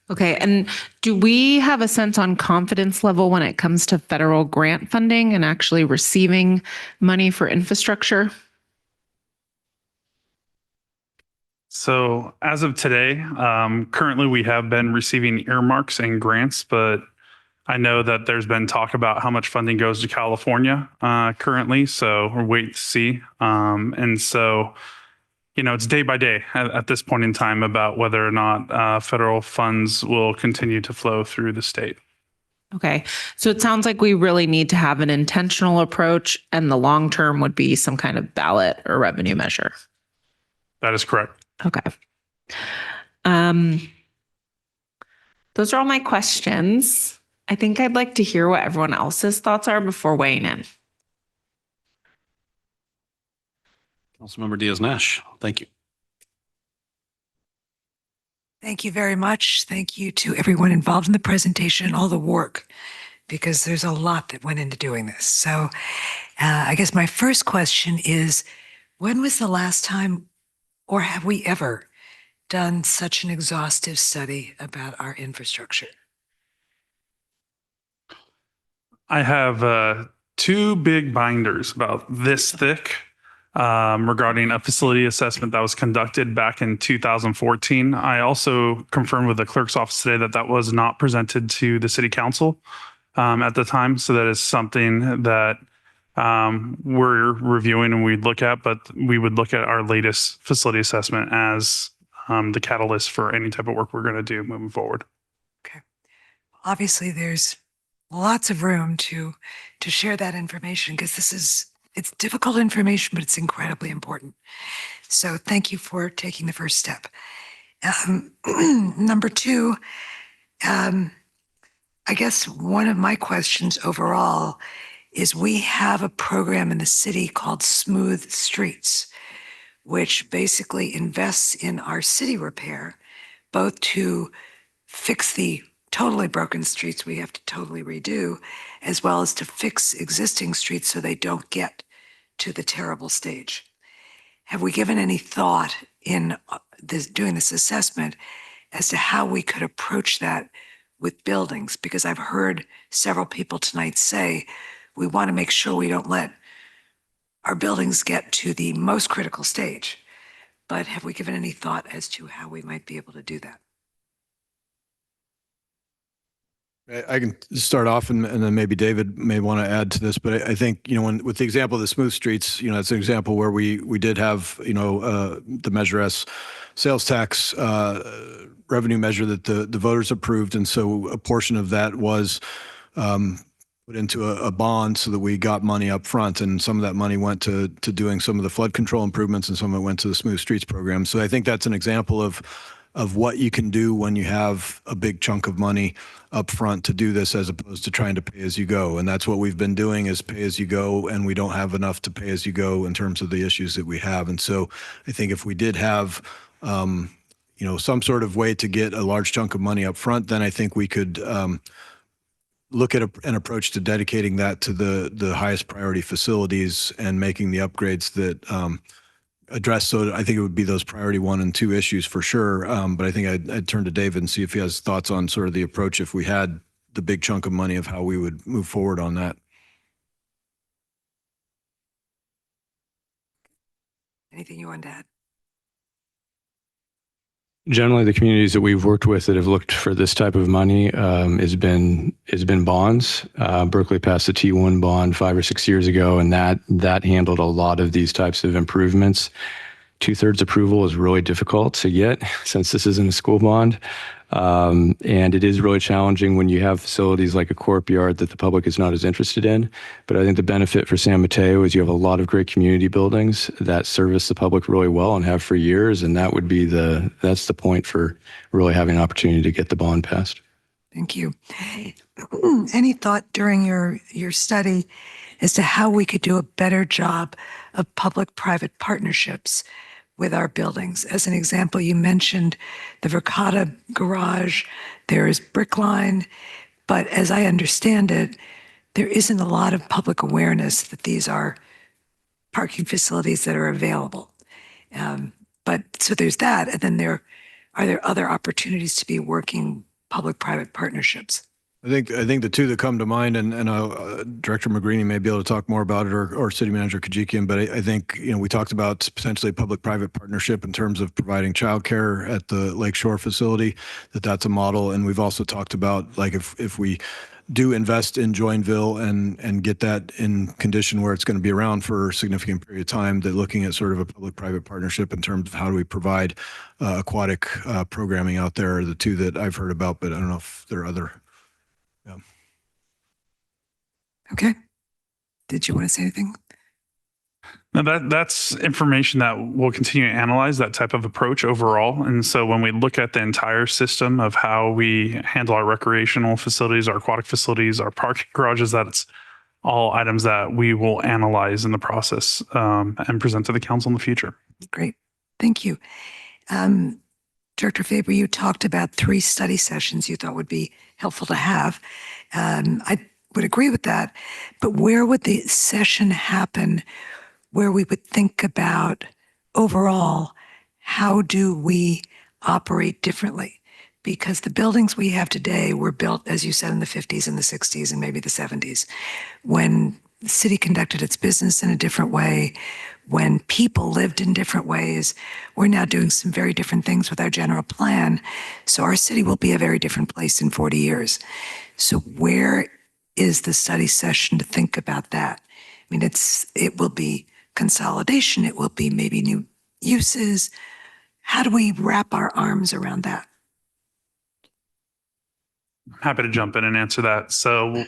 F: Okay. And do we have a sense on confidence level when it comes to federal grant funding and actually receiving money for infrastructure?
H: So as of today, currently we have been receiving earmarks and grants, but I know that there's been talk about how much funding goes to California currently, so we're waiting to see. And so, it's day by day at this point in time about whether or not federal funds will continue to flow through the state.
F: Okay. So it sounds like we really need to have an intentional approach, and the long term would be some kind of ballot or revenue measure.
H: That is correct.
F: Okay. Those are all my questions. I think I'd like to hear what everyone else's thoughts are before weighing in.
A: Councilmember Diaz-Nash, thank you.
I: Thank you very much. Thank you to everyone involved in the presentation and all the work, because there's a lot that went into doing this. So I guess my first question is, when was the last time, or have we ever done such an exhaustive study about our infrastructure?
H: I have 2 big binders about this thick regarding a facility assessment that was conducted back in 2014. I also confirmed with the clerk's office today that was not presented to the city council at the time. So that is something that we're reviewing and we'd look at, but we would look at our latest facility assessment as the catalyst for any type of work we're going to do moving forward.
I: Okay. Obviously, there's lots of room to share that information, because it's difficult information, but it's incredibly important. So thank you for taking the first step. Number 2, I guess one of my questions overall is, we have a program in the city called Smooth Streets, which basically invests in our city repair, both to fix the totally broken streets we have to totally redo, as well as to fix existing streets so they don't get to the terrible stage. Have we given any thought in doing this assessment as to how we could approach that with buildings? Because I've heard several people tonight say, we want to make sure we don't let our buildings get to the most critical stage. But have we given any thought as to how we might be able to do that?
E: I can start off and then maybe David may want to add to this, but I think, with the example of the smooth streets, it's an example where we did have, the Measure S sales tax revenue measure that the voters approved. And so a portion of that was put into a bond so that we got money up front. And some of that money went to doing some of the flood control improvements and some of it went to the smooth streets program. So I think that's an example of what you can do when you have a big chunk of money up front to do this, as opposed to trying to pay as you go. And that's what we've been doing, is pay as you go, and we don't have enough to pay as you go in terms of the issues that we have. And so I think if we did have, some sort of way to get a large chunk of money up front, then I think we could look at an approach to dedicating that to the highest priority facilities and making the upgrades that address. So I think it would be those priority 1 and 2 issues for sure. But I think I'd turn to David and see if he has thoughts on sort of the approach if we had the big chunk of money, of how we would move forward on that.
I: Anything you want to add?
D: Generally, the communities that we've worked with that have looked for this type of money has been bonds. Berkeley passed the T1 bond 5 or 6 years ago, and that handled a lot of these types of improvements. 2/3 approval is really difficult to get since this isn't a school bond. And it is really challenging when you have facilities like a courtyard that the public is not as interested in. But I think the benefit for San Mateo is you have a lot of great community buildings that service the public really well and have for years. And that's the point for really having an opportunity to get the bond passed.
I: Thank you. Any thought during your study as to how we could do a better job of public-private partnerships with our buildings? As an example, you mentioned the Verkada garage, there is Brickline, but as I understand it, there isn't a lot of public awareness that these are parking facilities that are available. But so there's that, and then are there other opportunities to be working public-private partnerships?
E: I think the two that come to mind, and Director McGreeny may be able to talk more about it, or City Manager Kajikian, but I think, we talked about potentially public-private partnership in terms of providing childcare at the Lakeshore facility, that's a model. And we've also talked about, like, if we do invest in Joinville and get that in condition where it's going to be around for a significant period of time, that looking at sort of a public-private partnership in terms of how do we provide aquatic programming out there are the two that I've heard about, but I don't know if there are other. Yeah.
I: Okay. Did you want to say anything?
H: Now that's information that we'll continue to analyze, that type of approach overall. And so when we look at the entire system of how we handle our recreational facilities, our aquatic facilities, our parking garages, that's all items that we will analyze in the process and present to the council in the future.
I: Great. Thank you. Director Faber, you talked about 3 study sessions you thought would be helpful to have. I would agree with that, but where would the session happen where we would think about overall, how do we operate differently? Because the buildings we have today were built, as you said, in the 50s and the 60s and maybe the 70s, when the city conducted its business in a different way, when people lived in different ways. We're now doing some very different things with our general plan. So our city will be a very different place in 40 years. So where is the study session to think about that? I mean, it will be consolidation. It will be maybe new uses. How do we wrap our arms around that?
H: I'm happy to jump in and answer that. So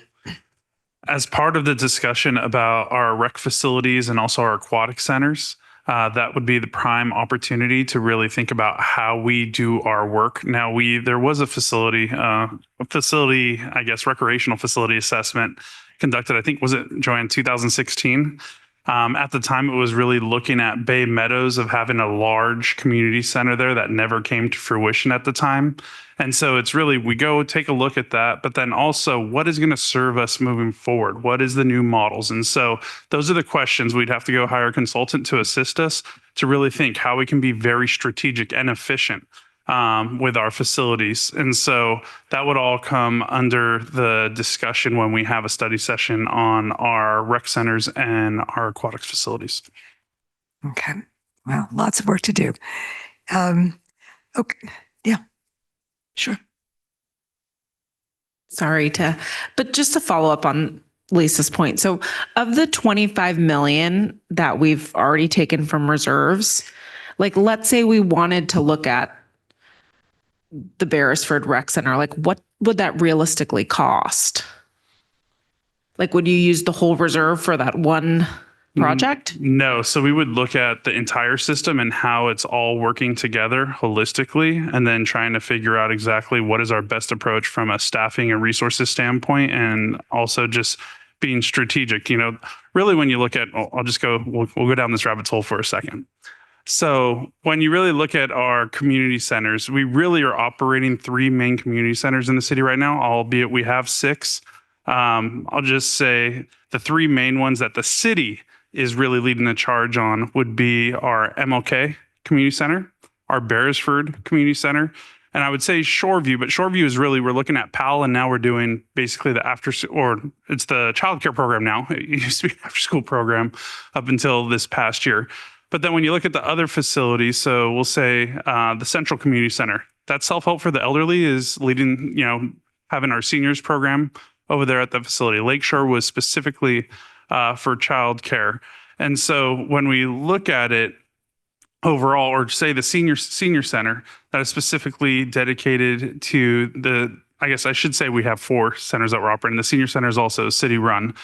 H: as part of the discussion about our rec facilities and also our aquatic centers, that would be the prime opportunity to really think about how we do our work. Now, there was a facility, I guess, recreational facility assessment conducted, I think, was it, Joanne, 2016? At the time, it was really looking at Bay Meadows of having a large community center there that never came to fruition at the time. And so it's really, we go take a look at that, but then also what is going to serve us moving forward? What is the new models? And so those are the questions we'd have to go hire a consultant to assist us to really think how we can be very strategic and efficient with our facilities. And so that would all come under the discussion when we have a study session on our rec centers and our aquatics facilities.
I: Okay. Well, lots of work to do. Okay. Yeah, sure.
F: But just to follow up on Lisa's point. So of the 25 million that we've already taken from reserves, like, let's say we wanted to look at the Beresford Rec Center, like what would that realistically cost? Like, would you use the whole reserve for that one project?
H: No. So we would look at the entire system and how it's all working together holistically, and then trying to figure out exactly what is our best approach from a staffing and resources standpoint, and also just being strategic. Really when you look at, we'll go down this rabbit hole for a second. So when you really look at our community centers, we really are operating 3 main community centers in the city right now, albeit we have 6. I'll just say the 3 main ones that the city is really leading the charge on would be our MLK Community Center, our Beresford Community Center, and I would say Shoreview, but Shoreview is really, we're looking at PAL, and now we're doing basically it's the childcare program now. It used to be an after school program up until this past year. But then when you look at the other facilities, so we'll say the Central Community Center, that self-help for the elderly is leading, having our seniors program over there at the facility. Lakeshore was specifically for childcare. And so when we look at it overall, or say the senior center that is specifically dedicated to I guess I should say we have 4 centers that we're operating. The senior center is also city run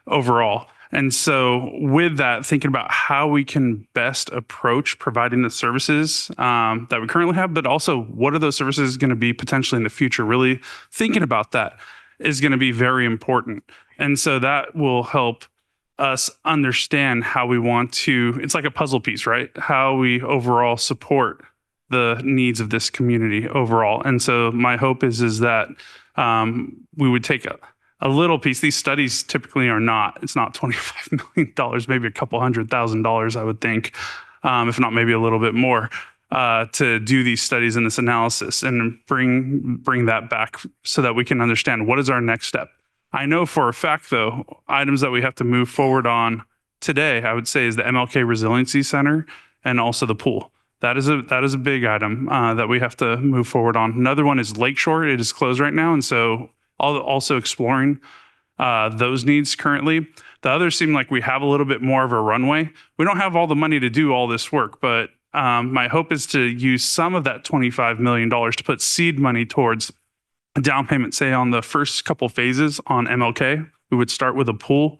H: overall. And so with that, thinking about how we can best approach providing the services that we currently have, but also what are those services going to be potentially in the future, really thinking about that is going to be very important. And so that will help us understand how we want to, it's like a puzzle piece, right? How we overall support the needs of this community overall. And so my hope is that we would take a little piece. These studies typically it's not $25 million, maybe a couple $100,000, I would think, if not maybe a little bit more, to do these studies and this analysis and bring that back so that we can understand what is our next step. I know for a fact, though, items that we have to move forward on today, I would say, is the MLK Resiliency Center and also the pool. That is a big item that we have to move forward on. Another one is Lakeshore. It is closed right now, and so also exploring those needs currently. The others seem like we have a little bit more of a runway. We don't have all the money to do all this work, but my hope is to use some of that $25 million to put seed money towards a down payment, say on the first couple phases on MLK. We would start with a pool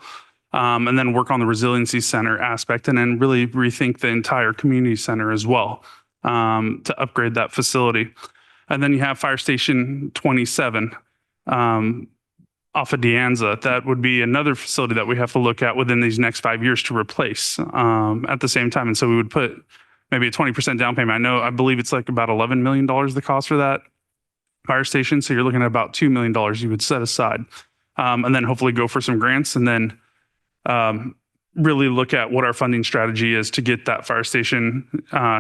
H: and then work on the resiliency center aspect, and then really rethink the entire community center as well to upgrade that facility. And then you have Fire Station 27 off of De Anza. That would be another facility that we have to look at within these next 5 years to replace at the same time. And so we would put maybe a 20% down payment. I believe it's like about $11 million the cost for that fire station. So you're looking at about $2 million you would set aside, and then hopefully go for some grants, and then really look at what our funding strategy is to get that fire station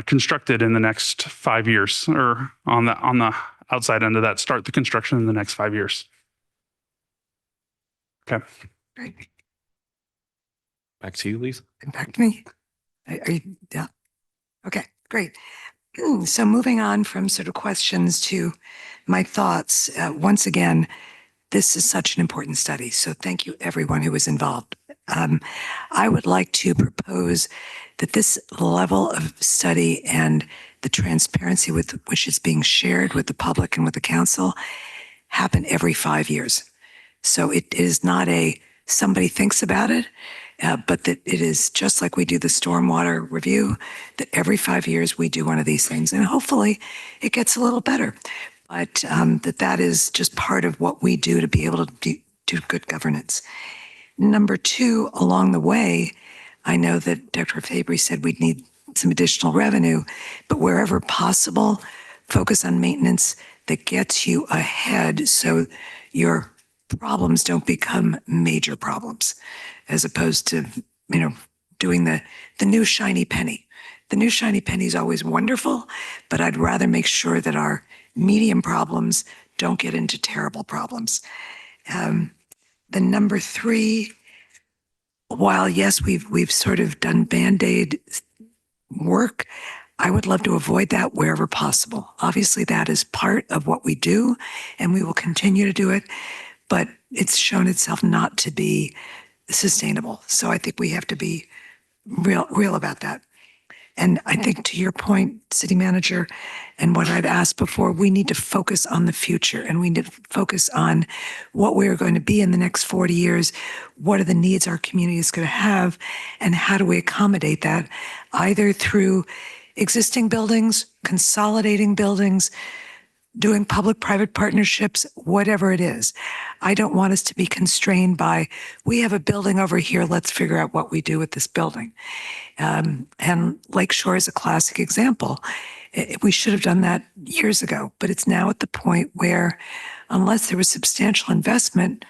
H: constructed in the next 5 years, or on the outside end of that, start the construction in the next 5 years. Okay.
I: Great.
A: Back to you, Lisa.
I: Back to me. Are you, yeah. Okay, great. So moving on from sort of questions to my thoughts, once again, this is such an important study. So thank you everyone who was involved. I would like to propose that this level of study and the transparency with which is being shared with the public and with the council happen every 5 years. So it is not somebody thinks about it, but that it is just like we do the stormwater review, that every 5 years we do one of these things, and hopefully it gets a little better. But that is just part of what we do to be able to do good governance. Number 2, along the way, I know that Dr. Fabry said we'd need some additional revenue, but wherever possible, focus on maintenance that gets you ahead so your problems don't become major problems, as opposed to, doing the new shiny penny. The new shiny penny is always wonderful, but I'd rather make sure that our medium problems don't get into terrible problems. The number 3, while yes, we've sort of done Band-Aid work, I would love to avoid that wherever possible. Obviously, that is part of what we do, and we will continue to do it, but it's shown itself not to be sustainable. So I think we have to be real about that. And I think to your point, City Manager, and what I've asked before, we need to focus on the future, and we need to focus on what we're going to be in the next 40 years. What are the needs our community is going to have, and how do we accommodate that, either through existing buildings, consolidating buildings, doing public-private partnerships, whatever it is. I don't want us to be constrained by, we have a building over here, let's figure out what we do with this building. And Lakeshore is a classic example. We should have done that years ago, but it's now at the point where, unless there was substantial investment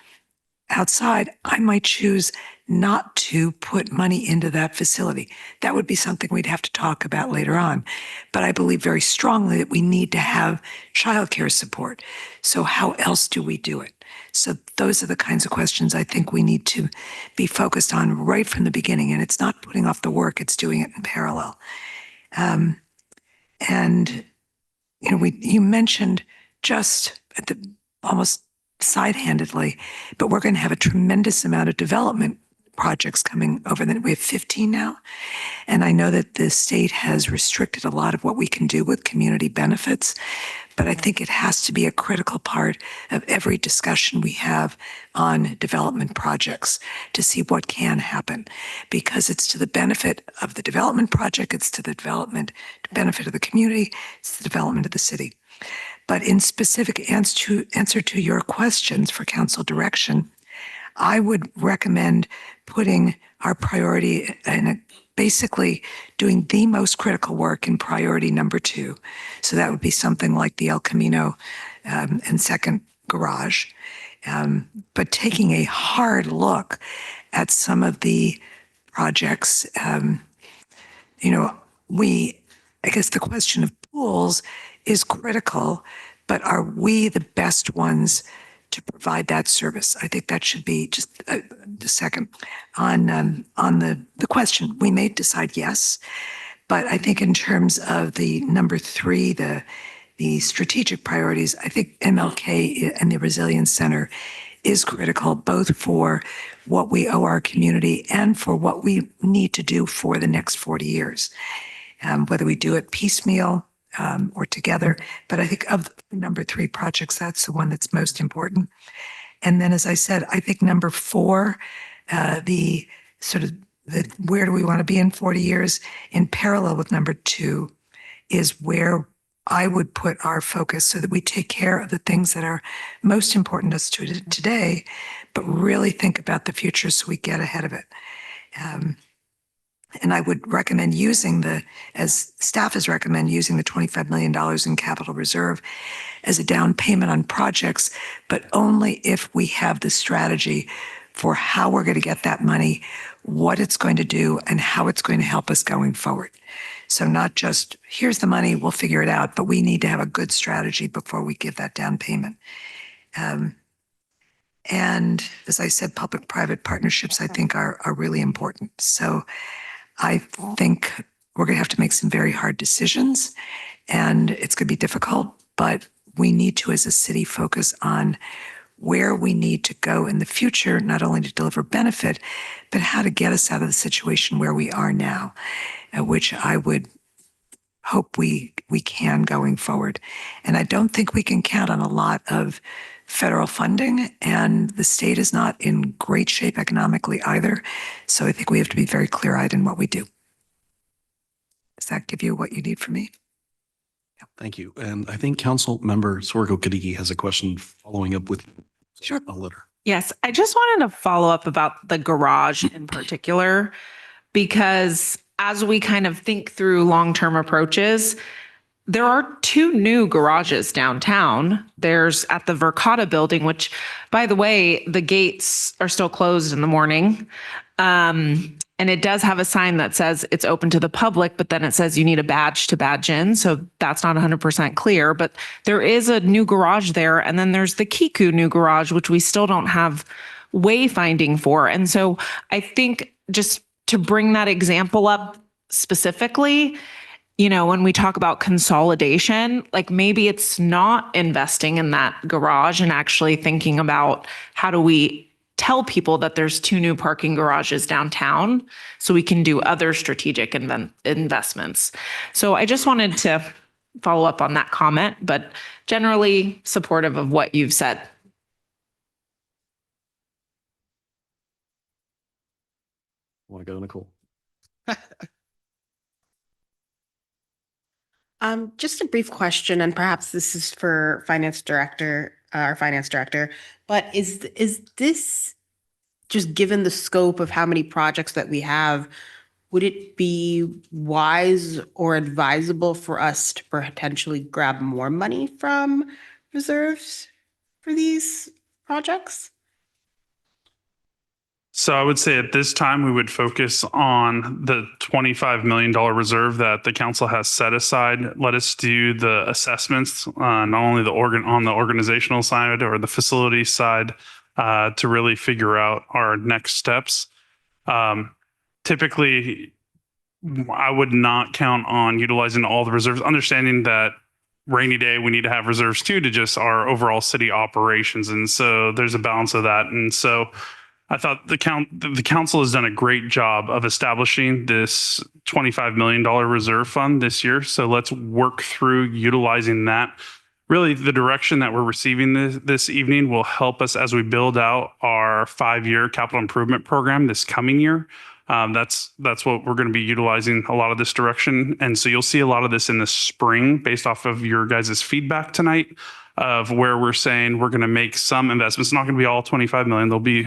I: outside, I might choose not to put money into that facility. That would be something we'd have to talk about later on. But I believe very strongly that we need to have childcare support. So how else do we do it? So those are the kinds of questions I think we need to be focused on right from the beginning. And it's not putting off the work, it's doing it in parallel. And you know, you mentioned just at the almost side-handedly, but we're going to have a tremendous amount of development projects coming over. We have 15 now. And I know that the state has restricted a lot of what we can do with community benefits, but I think it has to be a critical part of every discussion we have on development projects to see what can happen, because it's to the benefit of the development project, it's to the benefit of the community, it's the development of the city. But in specific answer to your questions for council direction, I would recommend putting our priority in basically doing the most critical work in priority number 2. So that would be something like the El Camino and second garage. But taking a hard look at some of the projects, I guess the question of pools is critical, but are we the best ones to provide that service? I think that should be just the second on the question. We may decide yes, but I think in terms of the number 3, the strategic priorities, I think MLK and the Resilience Center is critical, both for what we owe our community and for what we need to do for the next 40 years, whether we do it piecemeal or together. But I think of the number 3 projects, that's the one that's most important. And then, as I said, I think number 4, the where do we want to be in 40 years, in parallel with number 2, is where I would put our focus so that we take care of the things that are most important to us today, but really think about the future so we get ahead of it. And I would recommend as staff has recommended, using the $25 million in capital reserve as a down payment on projects, but only if we have the strategy for how we're going to get that money, what it's going to do, and how it's going to help us going forward. So not just, here's the money, we'll figure it out, but we need to have a good strategy before we give that down payment. And as I said, public-private partnerships, I think, are really important. So I think we're going to have to make some very hard decisions, and it's going to be difficult, but we need to, as a city, focus on where we need to go in the future, not only to deliver benefit, but how to get us out of the situation where we are now, which I would hope we can going forward. And I don't think we can count on a lot of federal funding, and the state is not in great shape economically either. So I think we have to be very clear-eyed in what we do. Does that give you what you need from me?
A: Thank you. And I think Council Member Swergo Kadiki has a question following up with
I: Sure.
A: a letter.
F: Yes, I just wanted to follow up about the garage in particular, because as we kind of think through long-term approaches, there are 2 new garages downtown. There's at the Verkada building, which, by the way, the gates are still closed in the morning. And it does have a sign that says it's open to the public, but then it says you need a badge to badge in. So that's not 100% clear, but there is a new garage there. And then there's the Kiku new garage, which we still don't have wayfinding for. And so I think, just to bring that example up specifically, when we talk about consolidation, like maybe it's not investing in that garage and actually thinking about how do we tell people that there's 2 new parking garages downtown so we can do other strategic investments. So I just wanted to follow up on that comment, but generally supportive of what you've said.
A: Want to go, Nicole?
J: Just a brief question, and perhaps this is for our finance director, but is this, just given the scope of how many projects that we have, would it be wise or advisable for us to potentially grab more money from reserves for these projects?
H: So I would say at this time, we would focus on the $25 million reserve that the council has set aside. Let us do the assessments, not only on the organizational side or the facility side, to really figure out our next steps. Typically, I would not count on utilizing all the reserves, understanding that rainy day, we need to have reserves too, to just our overall city operations. And so there's a balance of that. And so I thought the council has done a great job of establishing this $25 million reserve fund this year. So let's work through utilizing that. Really, the direction that we're receiving this evening will help us as we build out our 5-year capital improvement program this coming year. That's what we're going to be utilizing, a lot of this direction. And so you'll see a lot of this in the spring based off of your guys' feedback tonight of where we're saying we're going to make some investments. It's not going to be all 25 million. There'll be,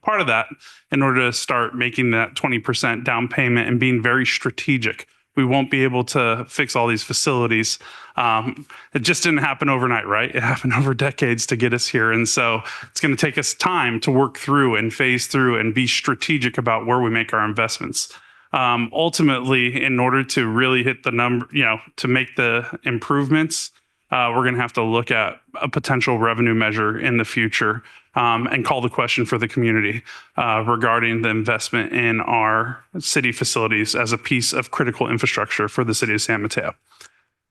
H: part of that in order to start making that 20% down payment and being very strategic. We won't be able to fix all these facilities. It just didn't happen overnight, right? It happened over decades to get us here. And so it's going to take us time to work through and phase through and be strategic about where we make our investments. Ultimately, in order to really hit the number, to make the improvements, we're going to have to look at a potential revenue measure in the future and call the question for the community regarding the investment in our city facilities as a piece of critical infrastructure for the city of San Mateo.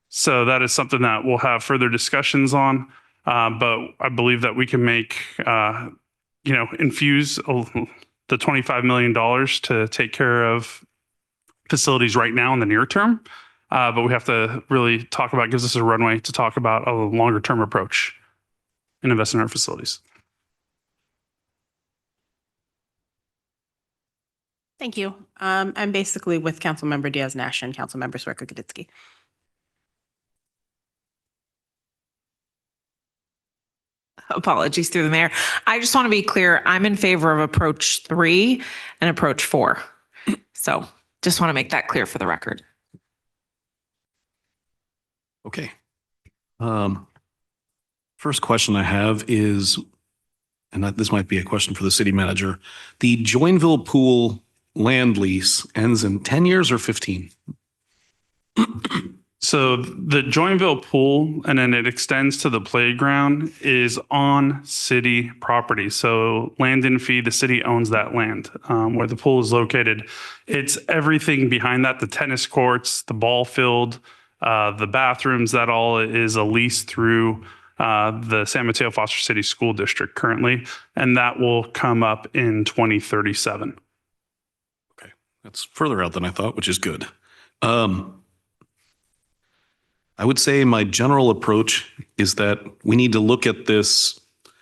H: So that is something that we'll have further discussions on, but I believe that we can make, infuse the $25 million to take care of facilities right now in the near term. But we have to really talk about, gives us a runway to talk about a longer term approach and invest in our facilities.
J: Thank you. I'm basically with Councilmember Diaz-Nash and Councilmember Swerka-Gaditsky.
F: Apologies through the mayor. I just want to be clear. I'm in favor of approach 3 and approach 4. So just want to make that clear for the record.
A: Okay. First question I have is, and this might be a question for the city manager. The Joinville Pool land lease ends in 10 years or 15?
H: So the Joinville Pool, and then it extends to the playground, is on city property. So land and fee, the city owns that land where the pool is located. It's everything behind that, the tennis courts, the ball field, the bathrooms, that all is a lease through the San Mateo Foster City School District currently, and that will come up in 2037.
A: Okay, that's further out than I thought, which is good. I would say my general approach is that we need to look at this,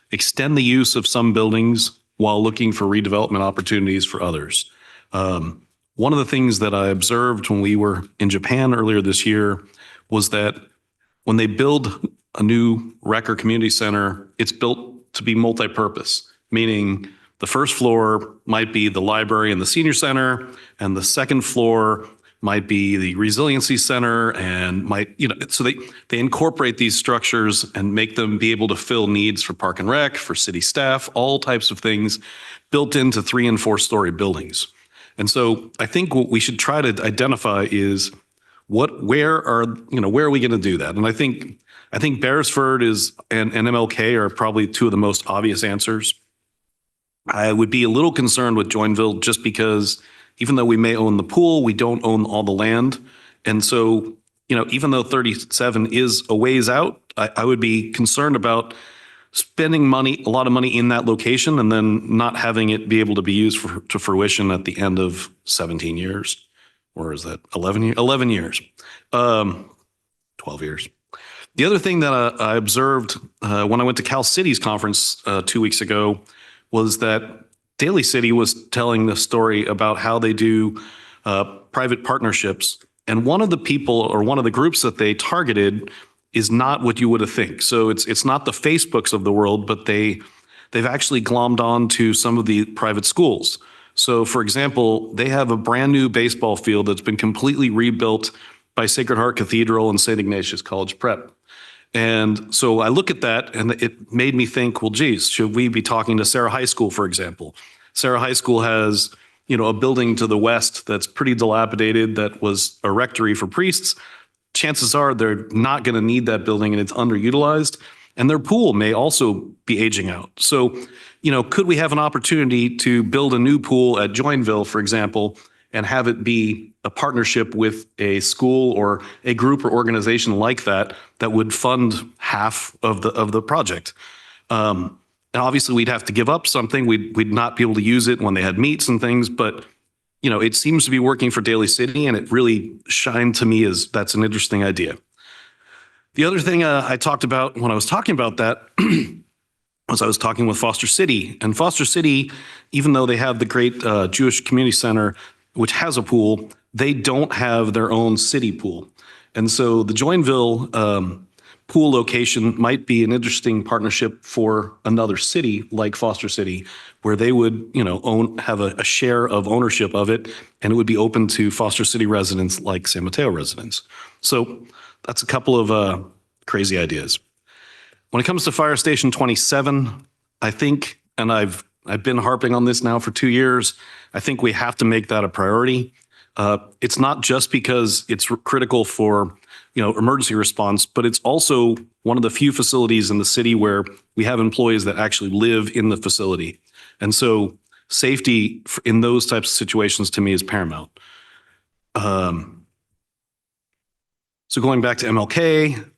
A: extend the use of some buildings while looking for redevelopment opportunities for others. One of the things that I observed when we were in Japan earlier this year was that when they build a new rec or community center, it's built to be multi-purpose, meaning the first floor might be the library and the senior center, and the second floor might be the resiliency center, and so they incorporate these structures and make them be able to fill needs for park and rec, for city staff, all types of things built into 3- and 4-story buildings. And so I think what we should try to identify is where are we going to do that? And I think Beresford and MLK are probably two of the most obvious answers. I would be a little concerned with Joinville just because even though we may own the pool, we don't own all the land. And so even though 37 is a ways out, I would be concerned about spending a lot of money in that location and then not having it be able to be used to fruition at the end of 17 years. Or is that 11 years? 11 years. 12 years. The other thing that I observed when I went to Cal City's conference 2 weeks ago was that Daly City was telling the story about how they do private partnerships. And one of the people or one of the groups that they targeted is not what you would have think. So it's not the Facebooks of the world, but they've actually glommed on to some of the private schools. So for example, they have a brand new baseball field that's been completely rebuilt by Sacred Heart Cathedral and St. Ignatius College Prep. And so I look at that and it made me think, well, geez, should we be talking to Sarah High School, for example? Sarah High School has, a building to the west that's pretty dilapidated that was a rectory for priests. Chances are they're not going to need that building and it's underutilized. And their pool may also be aging out. So, could we have an opportunity to build a new pool at Joinville, for example, and have it be a partnership with a school or a group or organization like that would fund half of the project? And obviously we'd have to give up something. We'd not be able to use it when they had meets and things, but it seems to be working for Daly City, and it really shined to me as that's an interesting idea. The other thing I talked about when I was talking about that was I was talking with Foster City. And Foster City, even though they have the great Jewish Community Center, which has a pool, they don't have their own city pool. And so the Joinville pool location might be an interesting partnership for another city like Foster City, where they would, have a share of ownership of it, and it would be open to Foster City residents like San Mateo residents. So that's a couple of crazy ideas. When it comes to Fire Station 27, I think, and I've been harping on this now for 2 years, I think we have to make that a priority. It's not just because it's critical for emergency response, but it's also one of the few facilities in the city where we have employees that actually live in the facility. And so safety in those types of situations to me is paramount. So going back to MLK,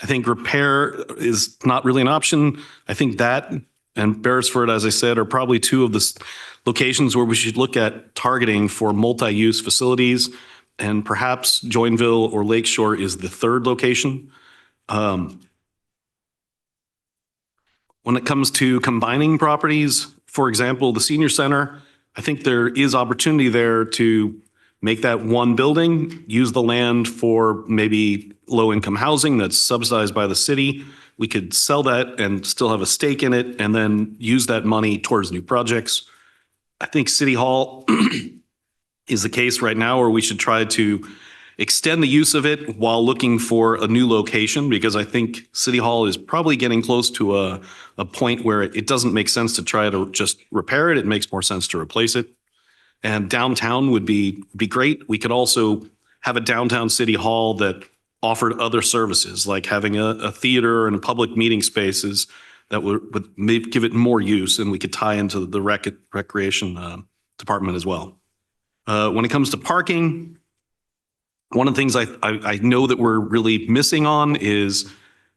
A: I think repair is not really an option. I think that and Beresford, as I said, are probably two of the locations where we should look at targeting for multi-use facilities. And perhaps Joinville or Lakeshore is the third location. When it comes to combining properties, for example, the senior center, I think there is opportunity there to make that one building, use the land for maybe low-income housing that's subsidized by the city. We could sell that and still have a stake in it and then use that money towards new projects. I think City Hall is the case right now where we should try to extend the use of it while looking for a new location, because I think City Hall is probably getting close to a point where it doesn't make sense to try to just repair it. It makes more sense to replace it. And downtown would be great. We could also have a downtown City Hall that offered other services, like having a theater and public meeting spaces that would maybe give it more use, and we could tie into the recreation department as well. When it comes to parking, one of the things I know that we're really missing on is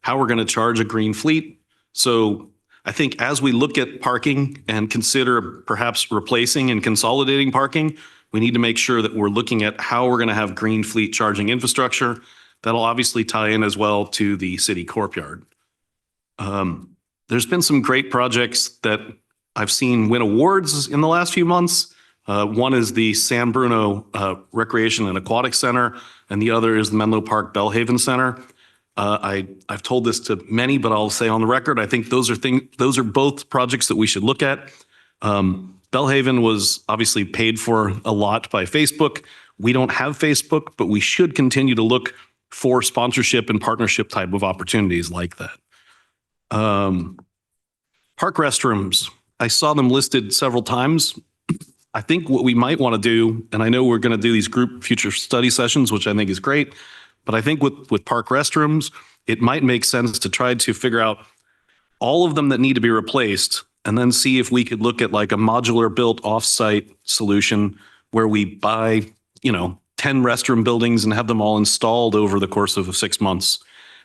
A: how we're going to charge a green fleet. So I think as we look at parking and consider perhaps replacing and consolidating parking, we need to make sure that we're looking at how we're going to have green fleet charging infrastructure. That'll obviously tie in as well to the city courtyard. There's been some great projects that I've seen win awards in the last few months. One is the San Bruno Recreation and Aquatic Center, and the other is the Menlo Park Bellhaven Center. I've told this to many, but I'll say on the record, I think those are both projects that we should look at. Bellhaven was obviously paid for a lot by Facebook. We don't have Facebook, but we should continue to look for sponsorship and partnership type of opportunities like that. Park restrooms, I saw them listed several times. I think what we might want to do, and I know we're going to do these group future study sessions, which I think is great, but I think with park restrooms, it might make sense to try to figure out all of them that need to be replaced and then see if we could look at like a modular built offsite solution where we buy, 10 10 restroom buildings and have them all installed over the course of 6 months.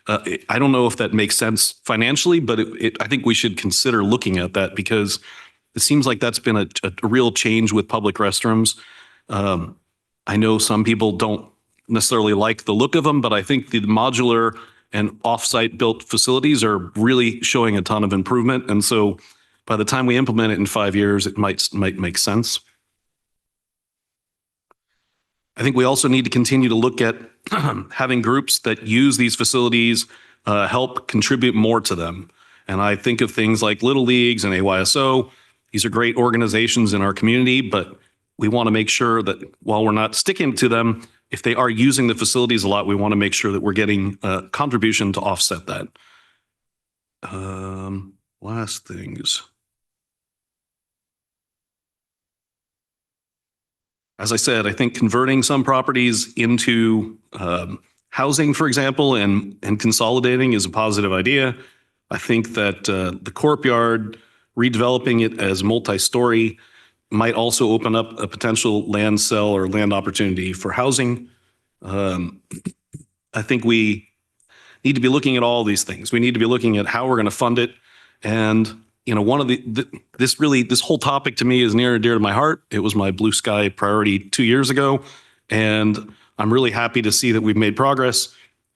A: I don't know if that makes sense financially, but I think we should consider looking at that because it seems like that's been a real change with public restrooms. I know some people don't necessarily like the look of them, but I think the modular and offsite built facilities are really showing a ton of improvement. And so by the time we implement it in 5 years, it might make sense. I think we also need to continue to look at having groups that use these facilities help contribute more to them. And I think of things like Little Leagues and AYSO. These are great organizations in our community, but we want to make sure that while we're not sticking to them, if they are using the facilities a lot, we want to make sure that we're getting a contribution to offset that. Last things. As I said, I think converting some properties into housing, for example, and consolidating is a positive idea. I think that the courtyard, redeveloping it as multi-story might also open up a potential land sale or land opportunity for housing. I think we need to be looking at all these things. We need to be looking at how we're going to fund it. And, you know, one of this whole topic to me is near and dear to my heart. It was my blue sky priority 2 years ago. And I'm really happy to see that we've made progress.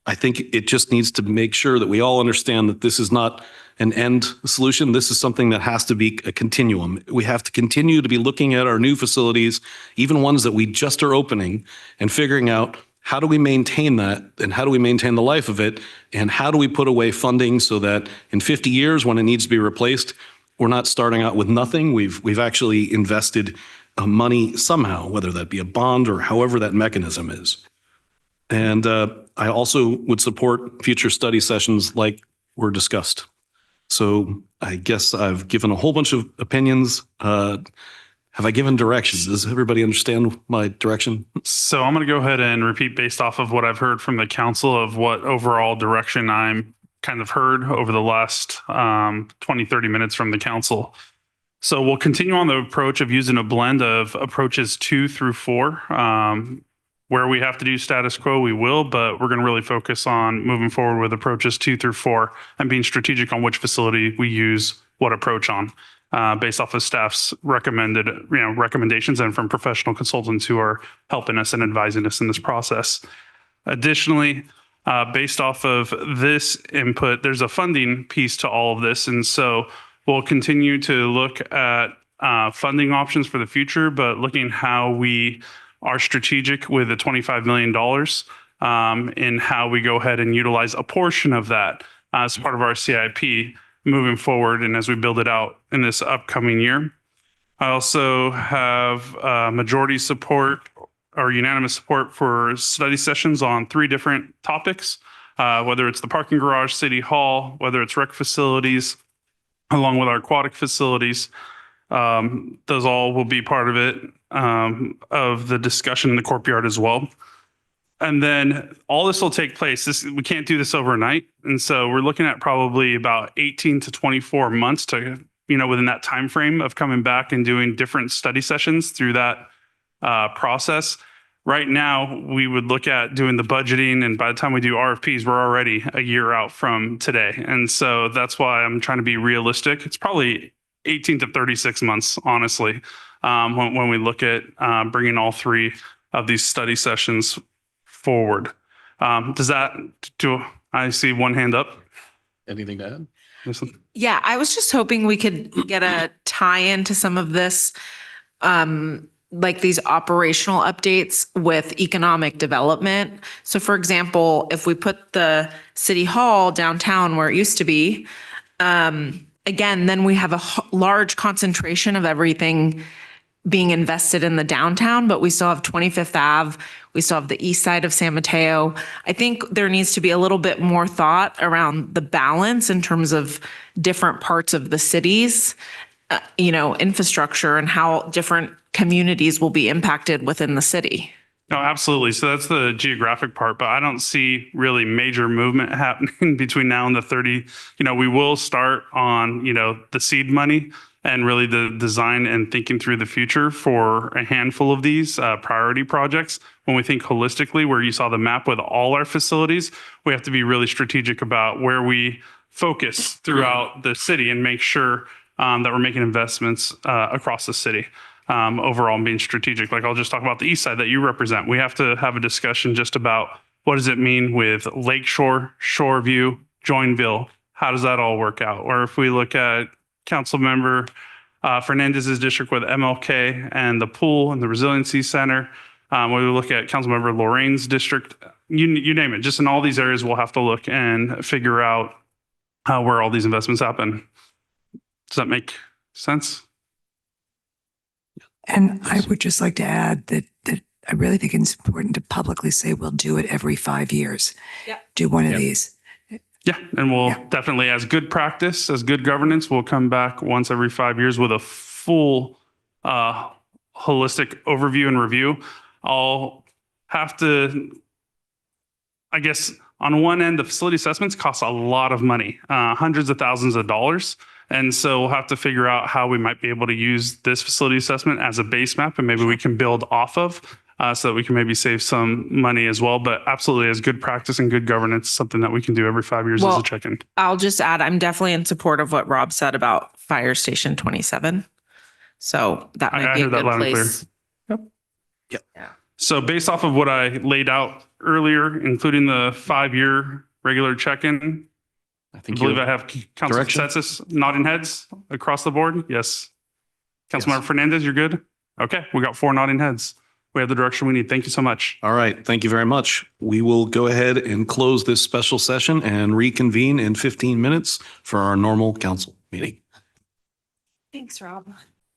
A: I think it just needs to make sure that we all understand that this is not an end solution. This is something that has to be a continuum. We have to continue to be looking at our new facilities, even ones that we just are opening, and figuring out how do we maintain that and how do we maintain the life of it and how do we put away funding so that in 50 years when it needs to be replaced, we're not starting out with nothing. We've actually invested money somehow, whether that be a bond or however that mechanism is. And I also would support future study sessions like were discussed. So I guess I've given a whole bunch of opinions. Have I given directions? Does everybody understand my direction?
H: So I'm going to go ahead and repeat based off of what I've heard from the council of what overall direction I'm kind of heard over the last 20, 30 minutes from the council. So we'll continue on the approach of using a blend of approaches 2 through 4. Where we have to do status quo, we will, but we're going to really focus on moving forward with approaches 2 through 4 and being strategic on which facility we use what approach on, based off of staff's recommended, recommendations and from professional consultants who are helping us and advising us in this process. Additionally, based off of this input, there's a funding piece to all of this, and so we'll continue to look at funding options for the future, but looking how we are strategic with the $25 million in how we go ahead and utilize a portion of that as part of our CIP moving forward and as we build it out in this upcoming year. I also have majority support or unanimous support for study sessions on 3 different topics, whether it's the parking garage, city hall, whether it's rec facilities, along with our aquatic facilities. Those all will be part of it, of the discussion in the courtyard as well. And then all this will take place. We can't do this overnight. And so we're looking at probably about 18 to 24 months to, within that time frame of coming back and doing different study sessions through that process. Right now, we would look at doing the budgeting, and by the time we do RFPs, we're already a year out from today. And so that's why I'm trying to be realistic. It's probably 18 to 36 months, honestly, when we look at bringing all 3 of these study sessions forward. Do I see one hand up?
A: Anything to add?
H: Listen.
F: Yeah, I was just hoping we could get a tie-in to some of this, like these operational updates with economic development. So for example, if we put the city hall downtown where it used to be, again, then we have a large concentration of everything being invested in the downtown, but we still have 25th Ave. We still have the east side of San Mateo. I think there needs to be a little bit more thought around the balance in terms of different parts of the cities, infrastructure and how different communities will be impacted within the city.
H: No, absolutely. So that's the geographic part, but I don't see really major movement happening between now and the 30. We will start on, the seed money and really the design and thinking through the future for a handful of these priority projects. When we think holistically, where you saw the map with all our facilities, we have to be really strategic about where we focus throughout the city and make sure that we're making investments across the city. Overall and being strategic. Like I'll just talk about the east side that you represent. We have to have a discussion just about what does it mean with Lakeshore, Shoreview, Joinville? How does that all work out? Or if we look at Councilmember Fernandez's district with MLK and the pool and the resiliency center, when we look at Councilmember Lorraine's district, you name it, just in all these areas, we'll have to look and figure out where all these investments happen. Does that make sense?
I: And I would just like to add that I really think it's important to publicly say we'll do it every 5 years.
F: Yeah.
I: Do one of these.
H: Yeah, and we'll definitely, as good practice, as good governance, we'll come back once every 5 years with a full holistic overview and review. I'll have to, I guess, on one end, the facility assessments cost a lot of money, hundreds of thousands of dollars. And so we'll have to figure out how we might be able to use this facility assessment as a base map, and maybe we can build off of so that we can maybe save some money as well. But absolutely, as good practice and good governance, something that we can do every 5 years as a check-in.
F: I'll just add, I'm definitely in support of what Rob said about Fire Station 27. So that might be a good place.
H: Yep. Yeah. So based off of what I laid out earlier, including the 5-year regular check-in, I believe I have council consensus nodding heads across the board. Yes. Councilmember Fernandez, you're good? Okay. We got 4 nodding heads. We have the direction we need. Thank you so much.
A: All right. Thank you very much. We will go ahead and close this special session and reconvene in 15 minutes for our normal council meeting.
F: Thanks, Rob.